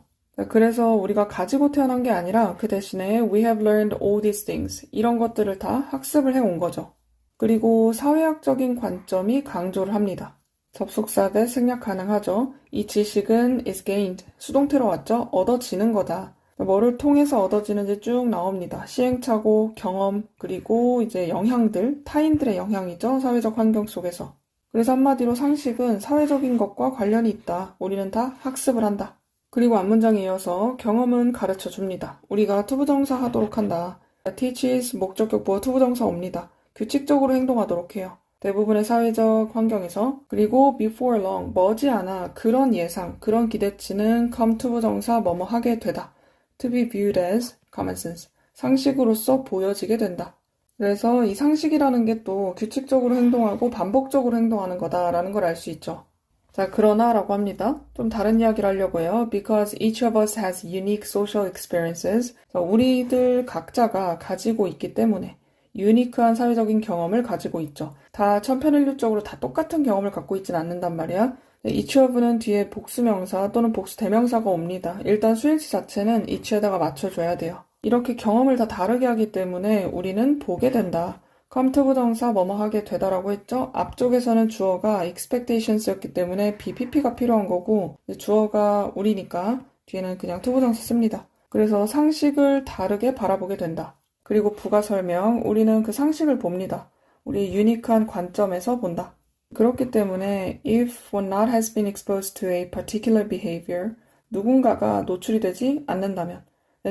그래서 우리가 가지고 태어난 게 아니라 그 대신에 we have learned all these things 이런 것들을 다 학습을 해온 거죠. 그리고 사회학적인 관점이 강조를 합니다. 접속사 대 생략 가능하죠. 이 지식은 is gained, 수동태로 왔죠. 얻어지는 거다. 뭐를 통해서 얻어지는지 쭉 나옵니다. 시행착오, 경험, 그리고 이제 영향들, 타인들의 영향이죠. 사회적 환경 속에서. 그래서 한마디로 상식은 사회적인 것과 관련이 있다. 우리는 다 학습을 한다. 그리고 앞문장에 이어서 경험은 가르쳐 줍니다. 우리가 투부정사 하도록 한다. teaches 목적격보어 투부정사 옵니다. 규칙적으로 행동하도록 해요. 대부분의 사회적 환경에서. 그리고 before long, 머지않아 그런 예상, 그런 기대치는 come 투부정사 뭐뭐 하게 되다. to be viewed as common sense, 상식으로서 보여지게 된다. 그래서 이 상식이라는 게 또 규칙적으로 행동하고 반복적으로 행동하는 거다라는 걸 알 수 있죠. 자, 그러나 라고 합니다. 좀 다른 이야기를 하려고 해요. Because each of us has unique social experiences. 우리들 각자가 가지고 있기 때문에 유니크한 사회적인 경험을 가지고 있죠. 다 천편일률적으로 다 똑같은 경험을 갖고 있진 않는단 말이야. each of는 뒤에 복수명사 또는 복수 대명사가 옵니다. 일단 수일치 자체는 each에다가 맞춰줘야 돼요. 이렇게 경험을 다 다르게 하기 때문에 우리는 보게 된다. come to 부정사 뭐뭐 하게 되다라고 했죠. 앞쪽에서는 주어가 expectations였기 때문에 BPP가 필요한 거고 주어가 우리니까 뒤에는 그냥 to 부정사 씁니다. 그래서 상식을 다르게 바라보게 된다. 그리고 부가 설명, 우리는 그 상식을 봅니다. 우리 유니크한 관점에서 본다. 그렇기 때문에 if one not has been exposed to a particular behavior, 누군가가 노출이 되지 않는다면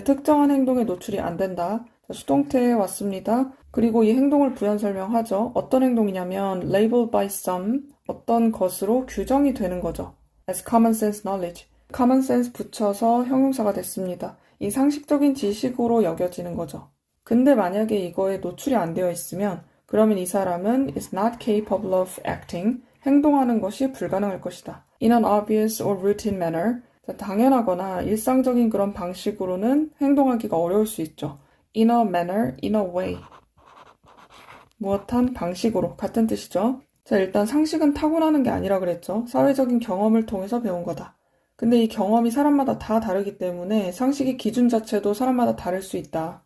특정한 행동에 노출이 안 된다. 수동태에 왔습니다. 그리고 이 행동을 부연 설명하죠. 어떤 행동이냐면 labeled by some, 어떤 것으로 규정이 되는 거죠. as common sense knowledge, common sense 붙여서 형용사가 됐습니다. 이 상식적인 지식으로 여겨지는 거죠. 근데 만약에 이거에 노출이 안 되어 있으면 그러면 이 사람은 is not capable of acting, 행동하는 것이 불가능할 것이다. in an obvious or routine manner, 당연하거나 일상적인 그런 방식으로는 행동하기가 어려울 수 있죠. in a manner, in a way. 무엇한 방식으로, 같은 뜻이죠. 자, 일단 상식은 타고나는 게 아니라 그랬죠. 사회적인 경험을 통해서 배운 거다. 근데 이 경험이 사람마다 다 다르기 때문에 상식의 기준 자체도 사람마다 다를 수 있다.